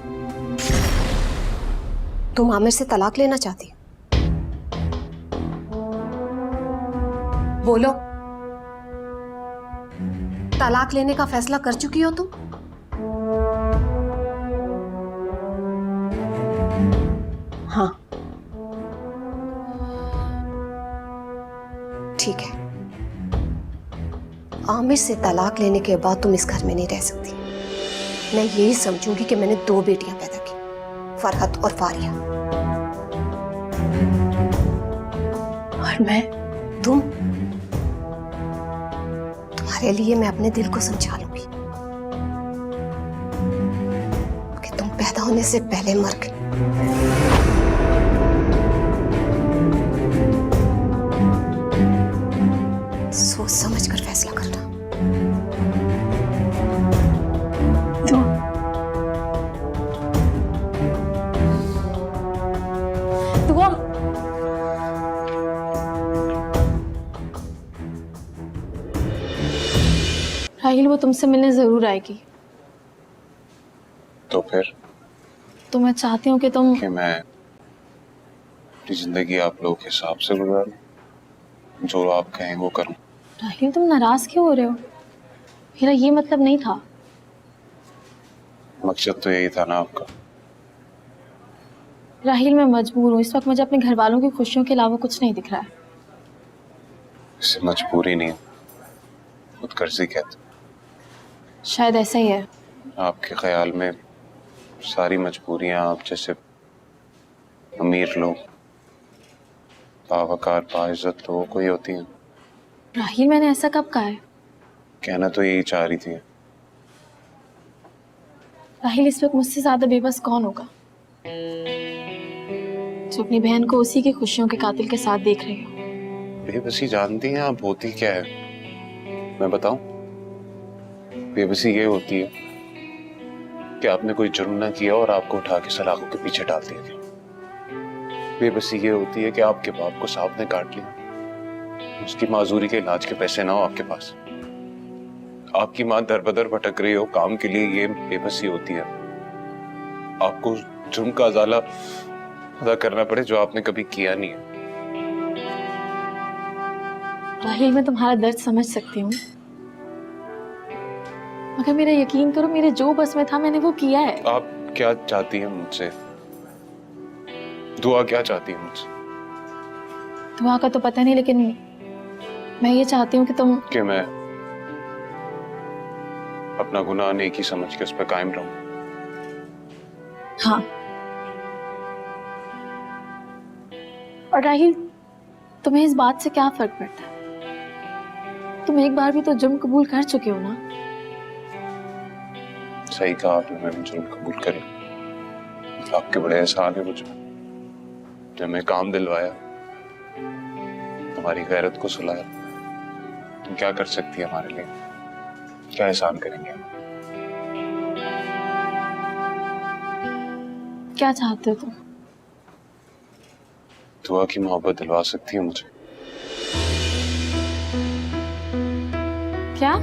तुम आमिर से तलाक लेना चाहती हो? बोलो, तलाक लेने का फैसला कर चुकी हो तुम? हाँ, ठीक है। आमिर से तलाक लेने के बाद तुम इस घर में नहीं रह सकती। मैं यही समझूंगी कि मैंने 2 बेटियां पैदा की, फरहत और फारिया। और मैं? तुम्हारे लिए मैं अपने दिल को समझा लूंगी कि तुम पैदा होने से पहले मर गई। सोच समझ कर फैसला करना। दुआ, राहिल वो तुमसे मिलने जरूर आएगी। तो फिर? तो मैं चाहती हूँ कि तुम कि मैं अपनी जिंदगी आप लोगों के हिसाब से गुजारूं, जो आप कहें वो करूं। राहिल, तुम नाराज क्यों हो रहे हो? मेरा ये मतलब नहीं था। मकसद तो यही था ना आपका। राहिल, मैं मजबूर हूँ। इस वक्त मुझे अपने घर वालों की खुशियों के अलावा कुछ नहीं दिख रहा है। इससे मजबूरी नहीं, खुदगर्जी कहते। शायद ऐसा ही है। आपके ख्याल में सारी मजबूरियां आप जैसे अमीर लोग, बावकार, बाइज्जत लोगों को ही होती हैं। राहिल, मैंने ऐसा कब कहा है? कहना तो यही चाह रही थी। राहिल, इस वक्त मुझसे ज्यादा बेबस कौन होगा जो अपनी बहन को उसी की खुशियों के कातिल के साथ देख रही हो? बेबसी जानती हैं आप होती क्या है? मैं बताऊं? बेबसी ये होती है कि आपने कोई जुर्म ना किया और आपको उठा के सलाखों के पीछे डाल दिया गया। बेबसी ये होती है कि आपके बाप को सांप ने काट लिया, उसकी माजूरी के इलाज के पैसे ना हो आपके पास, आपकी माँ दर बदर भटक रही हो काम के लिए। ये बेबसी होती है। आपको जुर्म का अजाला अदा करना पड़े जो आपने कभी किया नहीं है। राहिल, मैं तुम्हारा दर्द समझ सकती हूँ, मगर मेरा यकीन करो, मेरे जो बस में था मैंने वो किया है। आप क्या चाहती हैं मुझसे? दुआ क्या चाहती है मुझसे? दुआ का तो पता नहीं, लेकिन मैं ये चाहती हूँ कि तुम कि मैं अपना गुनाह नेकी समझ के उस पर कायम रहूं। हाँ। और राहिल, तुम्हें इस बात से क्या फर्क पड़ता है? तुम एक बार भी तो जुर्म कबूल कर चुके हो ना। सही कहा आपने, मैंने जुर्म कबूल करे। आपके बड़े एहसान है मुझे, जब मैं काम दिलवाया, तुम्हारी गैरत को सुलाया। तुम क्या कर सकती है हमारे लिए? क्या एहसान करेंगे हम? क्या चाहते हो तुम? दुआ की मोहब्बत दिलवा सकती है मुझे? क्या?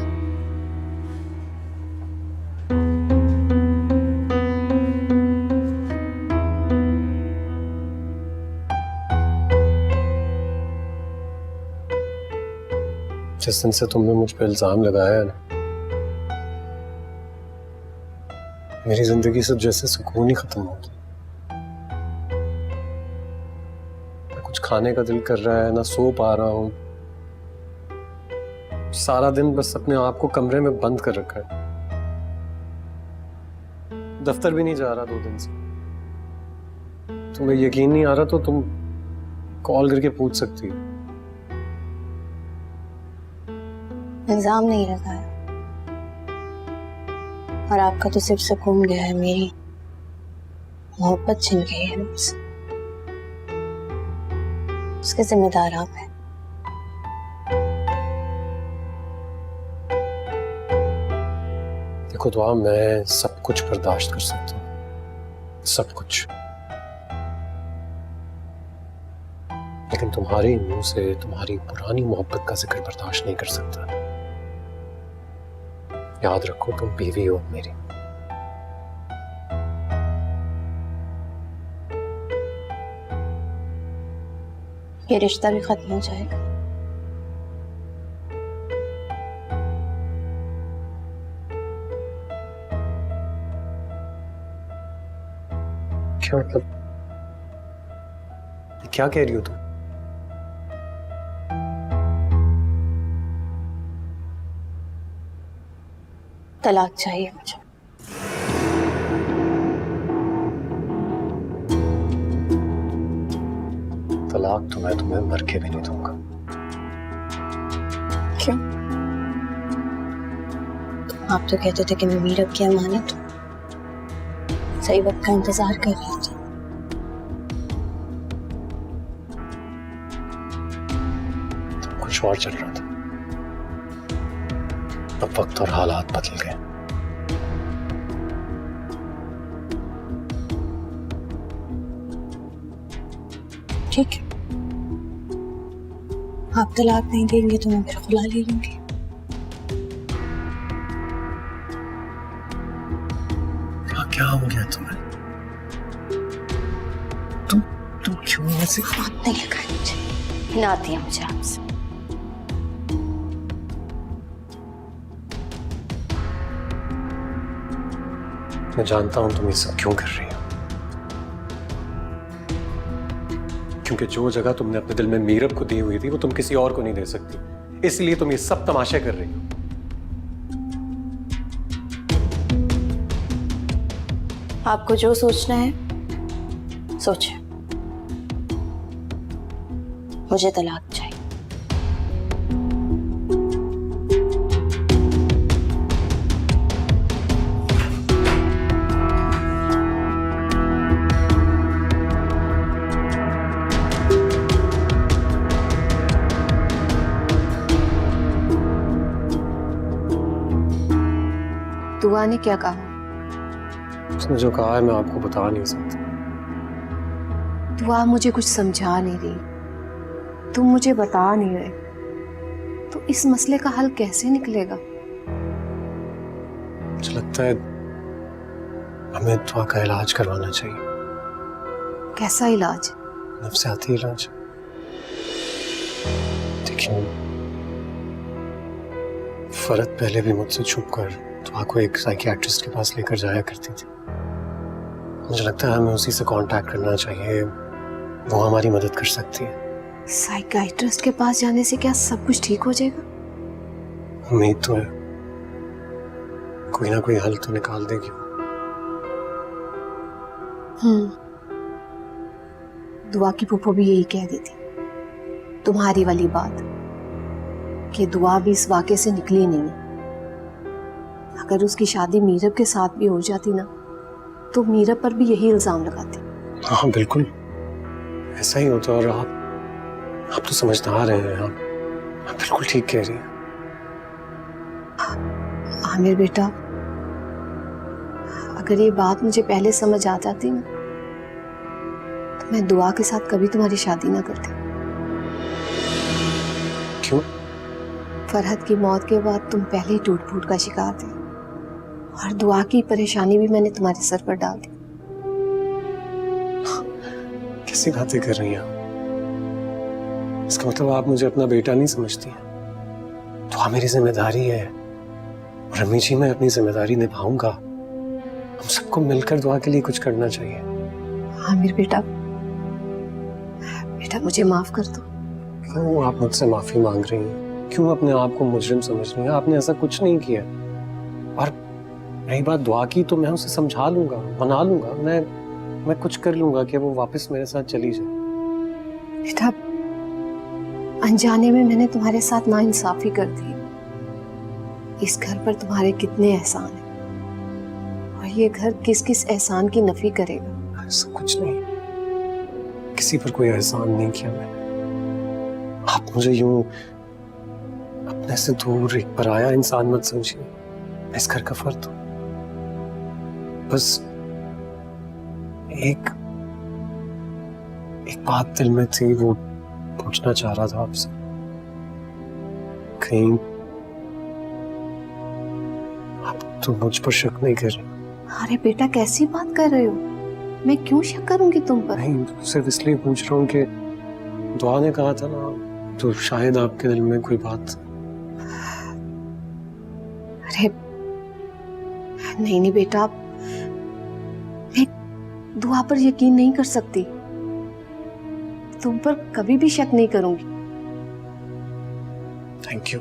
जिस दिन से तुमने मुझ पे इल्जाम लगाया है ना, मेरी जिंदगी से जैसे सुकून ही खत्म हो गया। ना कुछ खाने का दिल कर रहा है, ना सो पा रहा हूं। सारा दिन बस अपने आप को कमरे में बंद कर रखा है। दफ्तर भी नहीं जा रहा 2 दिन से। तुम्हें यकीन नहीं आ रहा तो तुम कॉल करके पूछ सकती हो। इल्जाम नहीं लगाया, और आपका तो सिर्फ सुकून गया है, मेरी मोहब्बत छिन गई है मुझसे। उसके जिम्मेदार आप हैं। देखो दुआ, मैं सब कुछ बर्दाश्त कर सकता हूँ, सब कुछ, लेकिन तुम्हारे मुंह से तुम्हारी पुरानी मोहब्बत का जिक्र बर्दाश्त नहीं कर सकता। याद रखो, तुम बीवी हो मेरी। ये रिश्ता भी खत्म हो जाएगा। क्या मतलब? क्या कह रही हो तुम? तलाक चाहिए मुझे। तलाक तो मैं तुम्हें मर के भी नहीं दूंगा। क्यों? आप तो कहते थे कि मैं मीरब की अमानत हूं, सही वक्त का इंतजार कर रही थी। कुछ और चल रहा था, अब वक्त और हालात बदल गए। ठीक है, आप तलाक नहीं देंगे तो मैं फिर खुला ले लूंगी। क्या हो गया तुम्हें? तुम क्यों ऐसे? बात नहीं लगाई मुझे, हिलाती है मुझे आपसे। मैं जानता हूं तुम ये सब क्यों कर रही हो, क्योंकि जो जगह तुमने अपने दिल में मीरब को दी हुई थी वो तुम किसी और को नहीं दे सकती, इसलिए तुम ये सब तमाशे कर रही हो। आपको जो सोचना है सोचे, मुझे तलाक चाहिए। दुआ ने क्या कहा? उसने जो कहा है मैं आपको बता नहीं सकता। दुआ मुझे कुछ समझा नहीं रही, तुम मुझे बता नहीं रहे, तो इस मसले का हल कैसे निकलेगा? मुझे लगता है हमें दुआ का इलाज करवाना चाहिए। कैसा इलाज? नफ्सियाती इलाज। देखिए, फरहत पहले भी मुझसे छुप कर दुआ को एक साइकियाट्रिस्ट के पास लेकर जाया करती थी। मुझे लगता है हमें उसी से कांटेक्ट करना चाहिए, वो हमारी मदद कर सकती है। साइकियाट्रिस्ट के पास जाने से क्या सब कुछ ठीक हो जाएगा? उम्मीद तो है, कोई ना कोई हल तो निकाल देगी। दुआ की फूफो भी यही कह दी थी, तुम्हारी वाली बात, कि दुआ भी इस वाक़े से निकली नहीं है। अगर उसकी शादी मीरब के साथ भी हो जाती ना, तो मीरब पर भी यही इल्जाम लगाती। हाँ बिल्कुल ऐसा ही होता। और आप तो समझदार हैं, आप बिल्कुल ठीक कह रही हैं। आमिर बेटा, अगर ये बात मुझे पहले समझ आ जाती ना, तो मैं दुआ के साथ कभी तुम्हारी शादी ना करती। क्यों? फरहत की मौत के बाद तुम पहले ही टूट फूट का शिकार थे, और दुआ की परेशानी भी मैंने तुम्हारे सर पर डाल दी। कैसी बातें कर रही हैं आप? इसका मतलब आप मुझे अपना बेटा नहीं समझती हैं? दुआ मेरी जिम्मेदारी है, और अम्मी जी मैं अपनी जिम्मेदारी निभाऊंगा। हम सबको मिलकर दुआ के लिए कुछ करना चाहिए। आमिर बेटा, बेटा मुझे माफ कर दो। क्यों आप मुझसे माफी मांग रही हैं? क्यों अपने आप को मुजरिम समझ रही हैं? आपने ऐसा कुछ नहीं किया। और रही बात दुआ की, तो मैं उसे समझा लूंगा, मना लूंगा, मैं कुछ कर लूंगा कि वो वापस मेरे साथ चली जाए। बेटा, अनजाने में मैंने तुम्हारे साथ नाइंसाफी कर दी। इस घर पर तुम्हारे कितने एहसान हैं, और ये घर किस किस एहसान की नफी करेगा? ऐसा कुछ नहीं, किसी पर कोई एहसान नहीं किया मैंने। आप मुझे यूं अपने से दूर एक पराया इंसान मत समझिए। मैं इस घर का फर्द हूं। बस एक बात दिल में थी, वो पूछना चाह रहा था आपसे। कहीं आप तो मुझ पर शक नहीं कर रहे? अरे बेटा, कैसी बात कर रहे हो? मैं क्यों शक करूंगी तुम पर? नहीं, सिर्फ इसलिए पूछ रहा हूँ कि दुआ ने कहा था ना, तो शायद आपके दिल में कोई बात। अरे नहीं बेटा, मैं दुआ पर यकीन नहीं कर सकती। तुम पर कभी भी शक नहीं करूंगी। Thank you.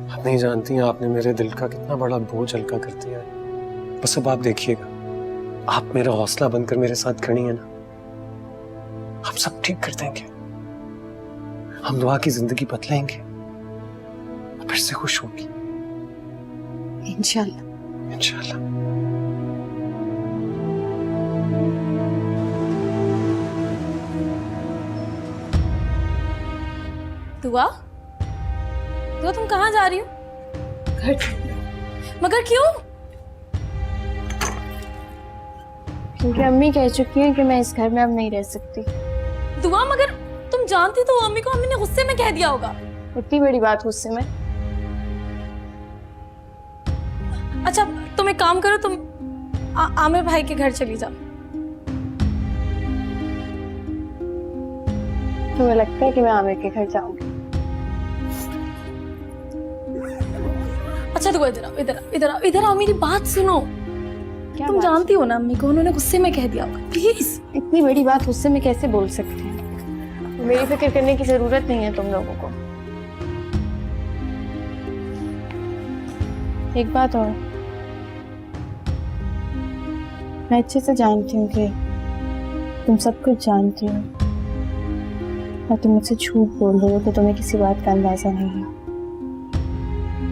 आप नहीं जानती हैं आपने मेरे दिल का कितना बड़ा बोझ हल्का कर दिया है। बस अब आप देखिएगा, आप मेरा हौसला बनकर मेरे साथ खड़ी हैं ना, हम सब ठीक कर देंगे। हम दुआ की जिंदगी बदलेंगे, फिर से खुश होगी। इंशाल्लाह। इंशाल्लाह। दुआ, दुआ तुम कहाँ जा रही हो? घर। मगर क्यों? क्योंकि अम्मी कह चुकी हैं कि मैं इस घर में अब नहीं रह सकती। दुआ, मगर तुम जानती तो अम्मी को, अम्मी ने गुस्से में कह दिया होगा। इतनी बड़ी बात गुस्से में? अच्छा तुम एक काम करो, तुम आमिर भाई के घर चली जाओ। तुम्हें लगता है कि मैं आमिर के घर जाऊंगी? अच्छा दुआ, इधर आओ, इधर आओ, इधर आओ, इधर आओ, मेरी बात सुनो। तुम जानती हो ना अम्मी को उन्होंने गुस्से में कह दिया होगा। प्लीज। इतनी बड़ी बात गुस्से में कैसे बोल सकते हैं? मेरी फिक्र करने की जरूरत नहीं है तुम लोगों को। एक बात और, मैं अच्छे से जानती हूँ कि तुम सब कुछ जानती हो, और तुम मुझसे झूठ बोल रहे हो कि तुम्हें किसी बात का अंदाजा नहीं है।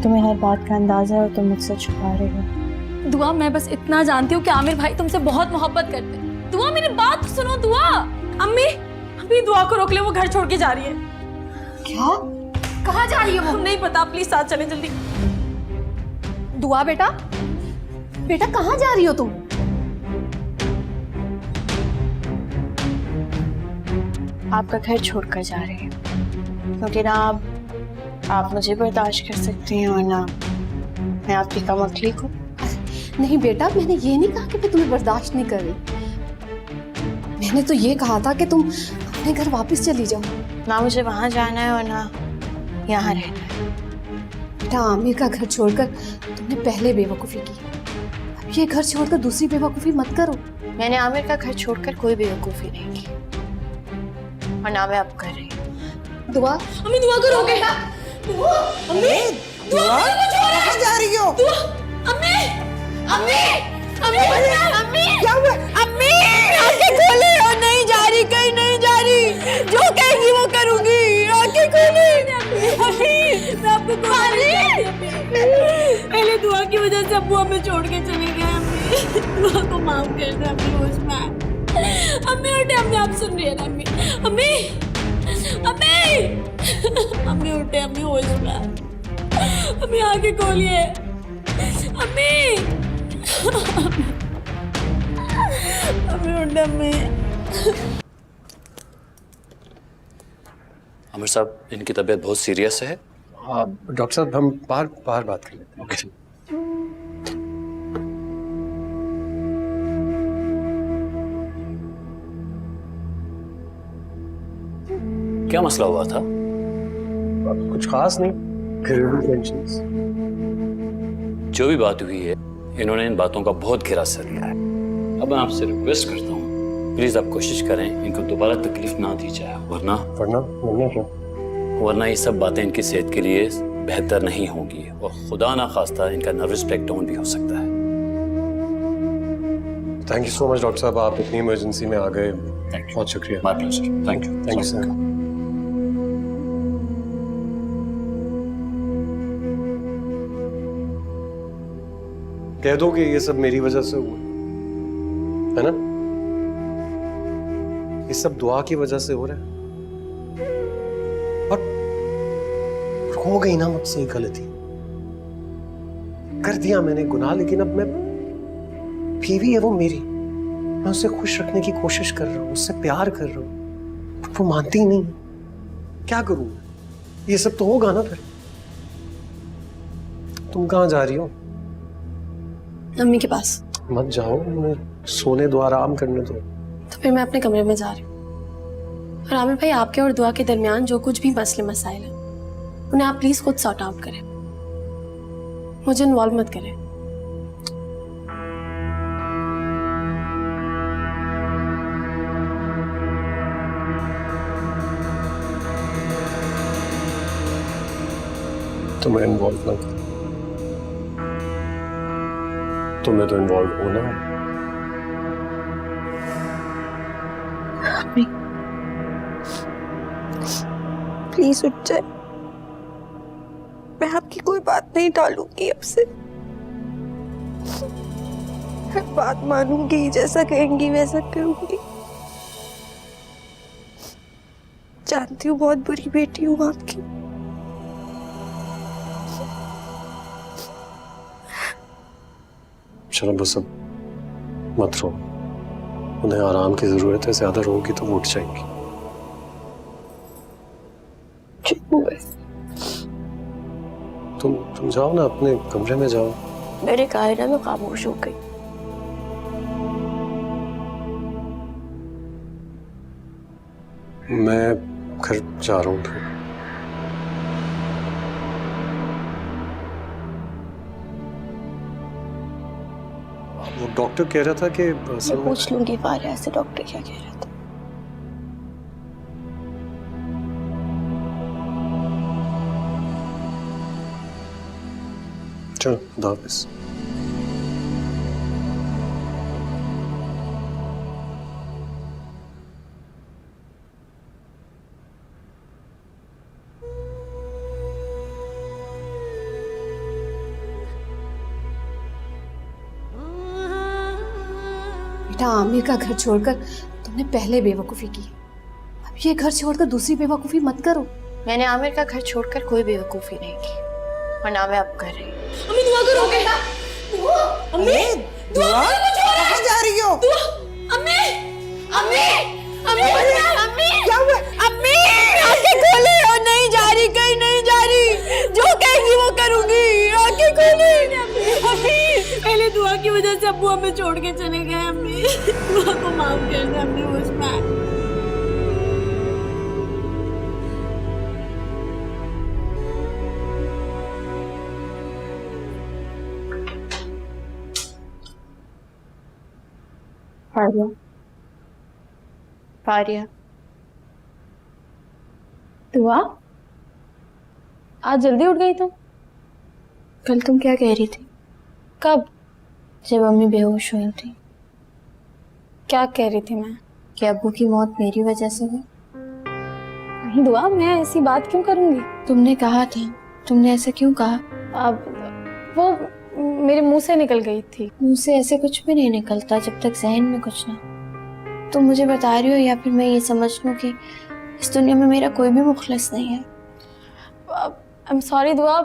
तुम्हें हर बात का अंदाजा है और तुम मुझसे छुपा रहे हो। दुआ, मैं बस इतना जानती हूँ कि आमिर भाई तुमसे बहुत मोहब्बत करते हैं। दुआ मेरी बात सुनो। दुआ, अम्मी अभी दुआ को रोक ले, वो घर छोड़ के जा रही है। क्या? कहाँ जा रही है वो? नहीं पता, प्लीज साथ चलें जल्दी। दुआ बेटा, बेटा कहाँ जा रही हो तुम? आपका घर छोड़कर जा रही है, क्योंकि ना आप मुझे बर्दाश्त कर सकती हैं और ना मैं आपकी कम अकली को। नहीं बेटा, मैंने ये नहीं कहा कि मैं तुम्हें बर्दाश्त नहीं कर रही। मैंने तो ये कहा था कि तुम अपने घर वापस चली जाओ। ना मुझे वहां जाना है और ना यहाँ रहना है। बेटा, आमिर का घर छोड़कर तुमने पहले बेवकूफ़ी की, अब ये घर छोड़कर दूसरी बेवकूफ़ी मत करो। मैंने आमिर का घर छोड़कर कोई बेवकूफ़ी नहीं की, और ना मैं अब कर रही हूँ। दुआ अम्मी दुआ करोगे? अम्मी दुआ कहाँ जा रही हो? अम्मी अम्मी अम्मी अम्मी क्या हुआ? अम्मी आंखें खोले और नहीं जा रही, कहीं नहीं जा रही, जो कहेगी वो करूंगी, आंखें खोले। अम्मी मैं आपको पहले दुआ की वजह से अब्बू हमें छोड़ के चले गए। अम्मी दुआ को माफ कर दे। अम्मी होश में आए। अम्मी उठे, अम्मी आप सुन रही है ना? अम्मी अम्मी अम्मी अम्मी उठे, अम्मी होश में आए। अम्मी आंखें खोलिए। अम्मी अम्मी उठे, अम्मी। आमिर साहब, इनकी तबीयत बहुत सीरियस है। हाँ डॉक्टर साहब, हम बाहर बात कर लेते हैं। ओके। क्या मसला हुआ था? कुछ खास नहीं, घरेलू टेंशन्स। जो भी बात हुई है, इन्होंने इन बातों का बहुत गहरा असर लिया है। अब मैं आपसे रिक्वेस्ट करता हूँ, प्लीज आप कोशिश करें इनको दोबारा तकलीफ ना दी जाए, वरना क्या? वरना ये सब बातें इनकी सेहत के लिए बेहतर नहीं होंगी और खुदा ना खास्ता इनका नर्वस ब्रेकडाउन भी हो सकता है। Thank you so much doctor साहब, आप इतनी इमरजेंसी में आ गए, बहुत शुक्रिया। My pleasure. Thank you sir. कह दो कि ये सब मेरी वजह से हुआ है ना, ये सब दुआ की वजह से हो रहा है, और हो गई ना मुझसे एक गलती, कर दिया मैंने गुनाह, लेकिन अब मैं, बीवी है वो मेरी, मैं उसे खुश रखने की कोशिश कर रहा हूँ, उससे प्यार कर रहा हूँ, वो मानती ही नहीं, क्या करूँ? ये सब तो होगा ना फिर। तुम कहाँ जा रही हो? अम्मी के पास। मत जाओ, मैं सोने दो, आराम करने दो। तो फिर मैं अपने कमरे में जा रही हूँ। और आमिर भाई, आपके और दुआ के दरमियान जो कुछ भी मसले मसाइल हैं, उन्हें आप प्लीज खुद सॉर्ट आउट करें, मुझे इन्वॉल्व मत करें। तुम्हें इन्वॉल्व ना करो, तुम्हें तो इन्वॉल्व होना है। प्लीज उठ जाए, मैं आपकी कोई बात नहीं टालूंगी अब से, हर बात मानूंगी, जैसा कहेंगी वैसा करूंगी। जानती हूँ बहुत बुरी बेटी हूँ आपकी, चलो बस अब मत रो, उन्हें आराम की जरूरत है, ज्यादा रोगी तो वो उठ जाएंगी। चुप हो गए। तुम जाओ ना, अपने कमरे में जाओ। मेरे कायरा में खामोश हो गई। मैं घर जा रहा हूँ फिर। वो डॉक्टर कह रहा था कि मैं पूछ लूंगी फारिया से डॉक्टर क्या कह रहा था। चलो, खुदा हाफिज़। बेटा, आमिर का घर छोड़कर तुमने पहले बेवकूफ़ी की, अब ये घर छोड़कर दूसरी बेवकूफ़ी मत करो। मैंने आमिर का घर छोड़कर कोई बेवकूफ़ी नहीं की, और ना मैं अब कर रही हूँ। अम्मी दुआ करोगे? अम्मी दुआ कहाँ जा रही हो? अम्मी अम्मी अम्मी अम्मी क्या हुआ? अम्मी आंखें खोले और नहीं जा रही, कहीं नहीं जा रही, जो कहेगी वो करूंगी, आंखें खोले। अम्मी पहले दुआ की वजह से अब्बू हमें छोड़ के चले गए। अम्मी दुआ को माफ कर दे। अम्मी होश में आए। फारिया, फारिया, दुआ, आज जल्दी उठ गई तुम? कल तुम क्या कह रही थी कब? जब अम्मी बेहोश हुई थी? क्या कह रही थी मैं? कि अब्बू की मौत मेरी वजह से हुई। नहीं दुआ, मैं ऐसी बात क्यों करूंगी? तुमने कहा था, तुमने ऐसा क्यों कहा? अब वो मेरे मुंह से निकल गई थी। मुंह से ऐसे कुछ भी नहीं निकलता जब तक जहन में कुछ ना। तुम मुझे बता रही हो या फिर मैं ये समझ लूं कि इस दुनिया में मेरा कोई भी मुखलिस नहीं है? आई एम सॉरी दुआ,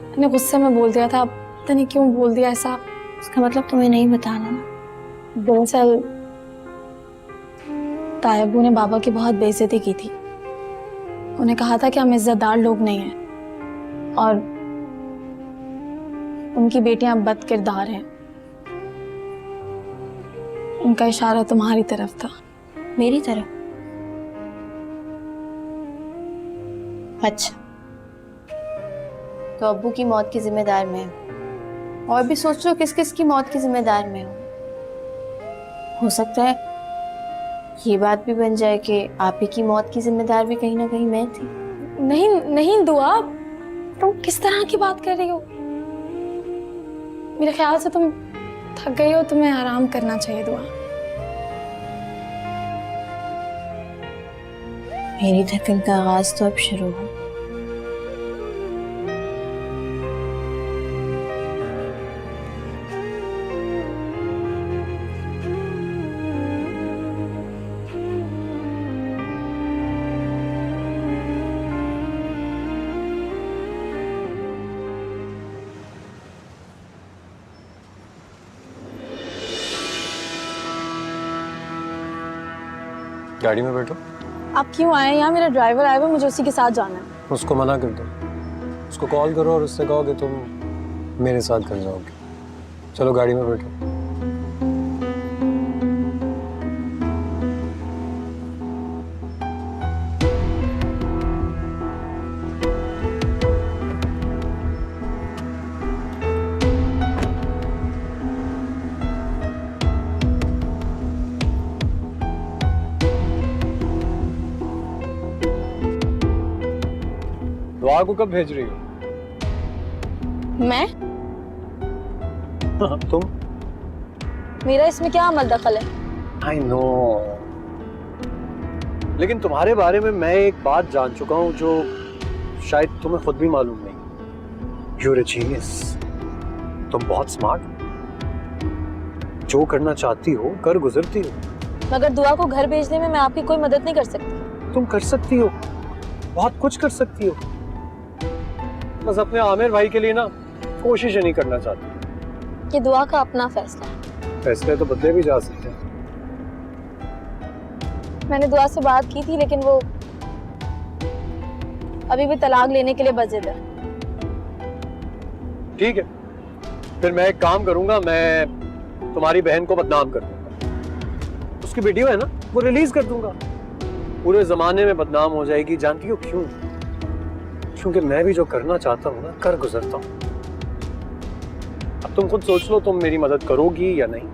मैंने गुस्से में बोल दिया था, पता नहीं क्यों बोल दिया ऐसा। इसका मतलब तुम्हें नहीं बताना ना? दरअसल तायबू ने बाबा की बहुत बेइज्जती की थी। उन्हें कहा था कि हम इज्जतदार लोग नहीं हैं और उनकी बेटियां बद किरदार हैं। उनका इशारा तुम्हारी तरफ था। मेरी तरफ? अच्छा, तो अब्बू की मौत की जिम्मेदार मैं हूं। और भी सोच लो किस किस की मौत की जिम्मेदार मैं हूं। हो सकता है ये बात भी बन जाए कि आप ही की मौत की जिम्मेदार भी कहीं ना कहीं मैं थी। नहीं नहीं दुआ, तुम किस तरह की बात कर रही हो? मेरे ख्याल से तुम थक गई हो, तुम्हें आराम करना चाहिए दुआ। मेरी थकन का आगाज तो अब शुरू हो। गाड़ी में बैठो। आप क्यों आए यहाँ? मेरा ड्राइवर आया हुआ, मुझे उसी के साथ जाना है। उसको मना कर दो, उसको कॉल करो और उससे कहो कि तुम मेरे साथ घर जाओगे। चलो गाड़ी में बैठो। दुआ को कब भेज रही हो? मैं? तुम? मेरा इसमें क्या अमल दखल है? आई नो, लेकिन तुम्हारे बारे में मैं एक बात जान चुका हूँ जो शायद तुम्हें खुद भी मालूम नहीं। You're a genius। तुम बहुत स्मार्ट हो, जो करना चाहती हो कर गुजरती हो। मगर दुआ को घर भेजने में मैं आपकी कोई मदद नहीं कर सकती। तुम कर सकती हो, बहुत कुछ कर सकती हो, बस अपने आमिर भाई के लिए ना कोशिश नहीं करना चाहती। ये दुआ का अपना फैसला है। फैसले तो बदले भी जा सकते हैं। मैंने दुआ से बात की थी लेकिन वो अभी भी तलाक लेने के लिए बजिद है। ठीक है, फिर मैं एक काम करूंगा, मैं तुम्हारी बहन को बदनाम कर दूंगा। उसकी वीडियो है ना, वो रिलीज कर दूंगा, पूरे जमाने में बदनाम हो जाएगी। जानती हो क्यों? क्योंकि मैं भी जो करना चाहता हूँ ना कर गुजरता हूँ। अब तुम खुद सोच लो, तुम मेरी मदद करोगी या नहीं?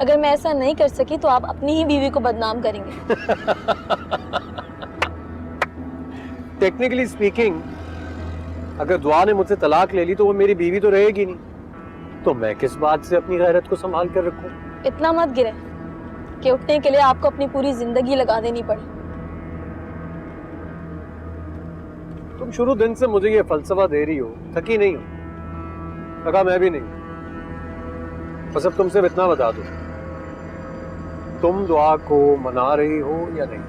अगर मैं ऐसा नहीं कर सकी तो आप अपनी ही बीवी को बदनाम करेंगे। टेक्निकली स्पीकिंग, अगर दुआ ने मुझसे तलाक ले ली तो वो मेरी बीवी तो रहेगी नहीं, तो मैं किस बात से अपनी गैरत को संभाल कर रखूं? इतना मत गिरे कि उठने के लिए आपको अपनी पूरी जिंदगी लगा देनी पड़े। तुम शुरू दिन से मुझे ये फलसफा दे रही हो, थकी नहीं हो? थका मैं भी नहीं। बस अब तुमसे इतना बता दो, तुम दुआ को मना रही हो या नहीं?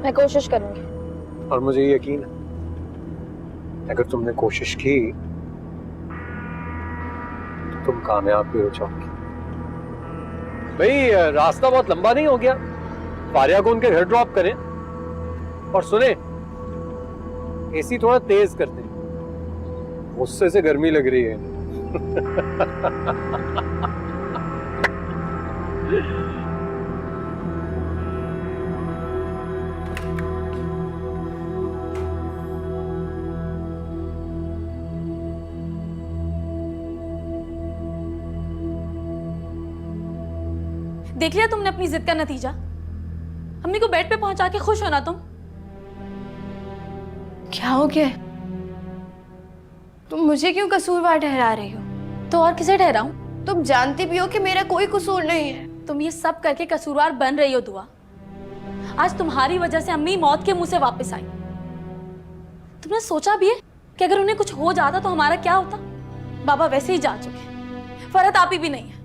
मैं कोशिश करूंगी। और मुझे यकीन है अगर तुमने कोशिश की तो तुम कामयाब भी हो जाओगी। भाई रास्ता बहुत लंबा नहीं हो गया, फारिया को उनके घर ड्रॉप करें। और सुने, एसी थोड़ा तेज कर दे, गुस्से से गर्मी लग रही है। देख लिया तुमने अपनी जिद का नतीजा। अम्मी को बेड पे पहुंचा के खुश होना तुम। क्या हो गया? तुम मुझे क्यों कसूरवार ठहरा रही हो? तो और किसे ठहराऊं? तुम जानती भी हो कि मेरा कोई कसूर नहीं है। तुम ये सब करके कसूरवार बन रही हो दुआ। आज तुम्हारी वजह से अम्मी मौत के मुंह से वापस आई। तुमने सोचा भी है कि अगर उन्हें कुछ हो जाता तो हमारा क्या होता? बाबा वैसे ही जा चुके, फरहत आपी भी नहीं है।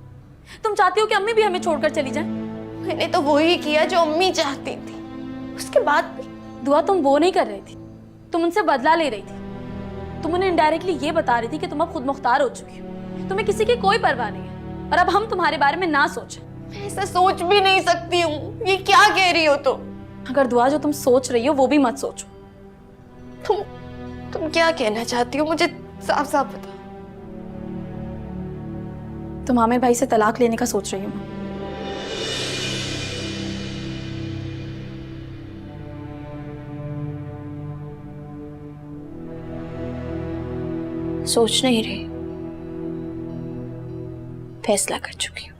तुम चाहती हो कि अम्मी भी हमें छोड़कर चली जाए? मैंने तो वही किया जो अम्मी चाहती थी। उसके बाद भी दुआ तुम वो नहीं कर रही थी, तुम उनसे बदला ले रही थी। तुम उन्हें इनडायरेक्टली ये बता रही थी कि तुम अब खुद मुख्तार हो चुकी हो, तुम्हें किसी की कोई परवाह नहीं है और अब हम तुम्हारे बारे में ना सोचें। मैं ऐसा सोच भी नहीं सकती हूँ। ये क्या कह रही हो तुम? अगर दुआ जो तुम सोच रही हो वो भी मत सोचो। तुम क्या कहना चाहती हो? मुझे साफ साफ बता। तुम आमिर भाई से तलाक लेने का सोच रही हो? सोच नहीं रही, फैसला कर चुकी हूँ।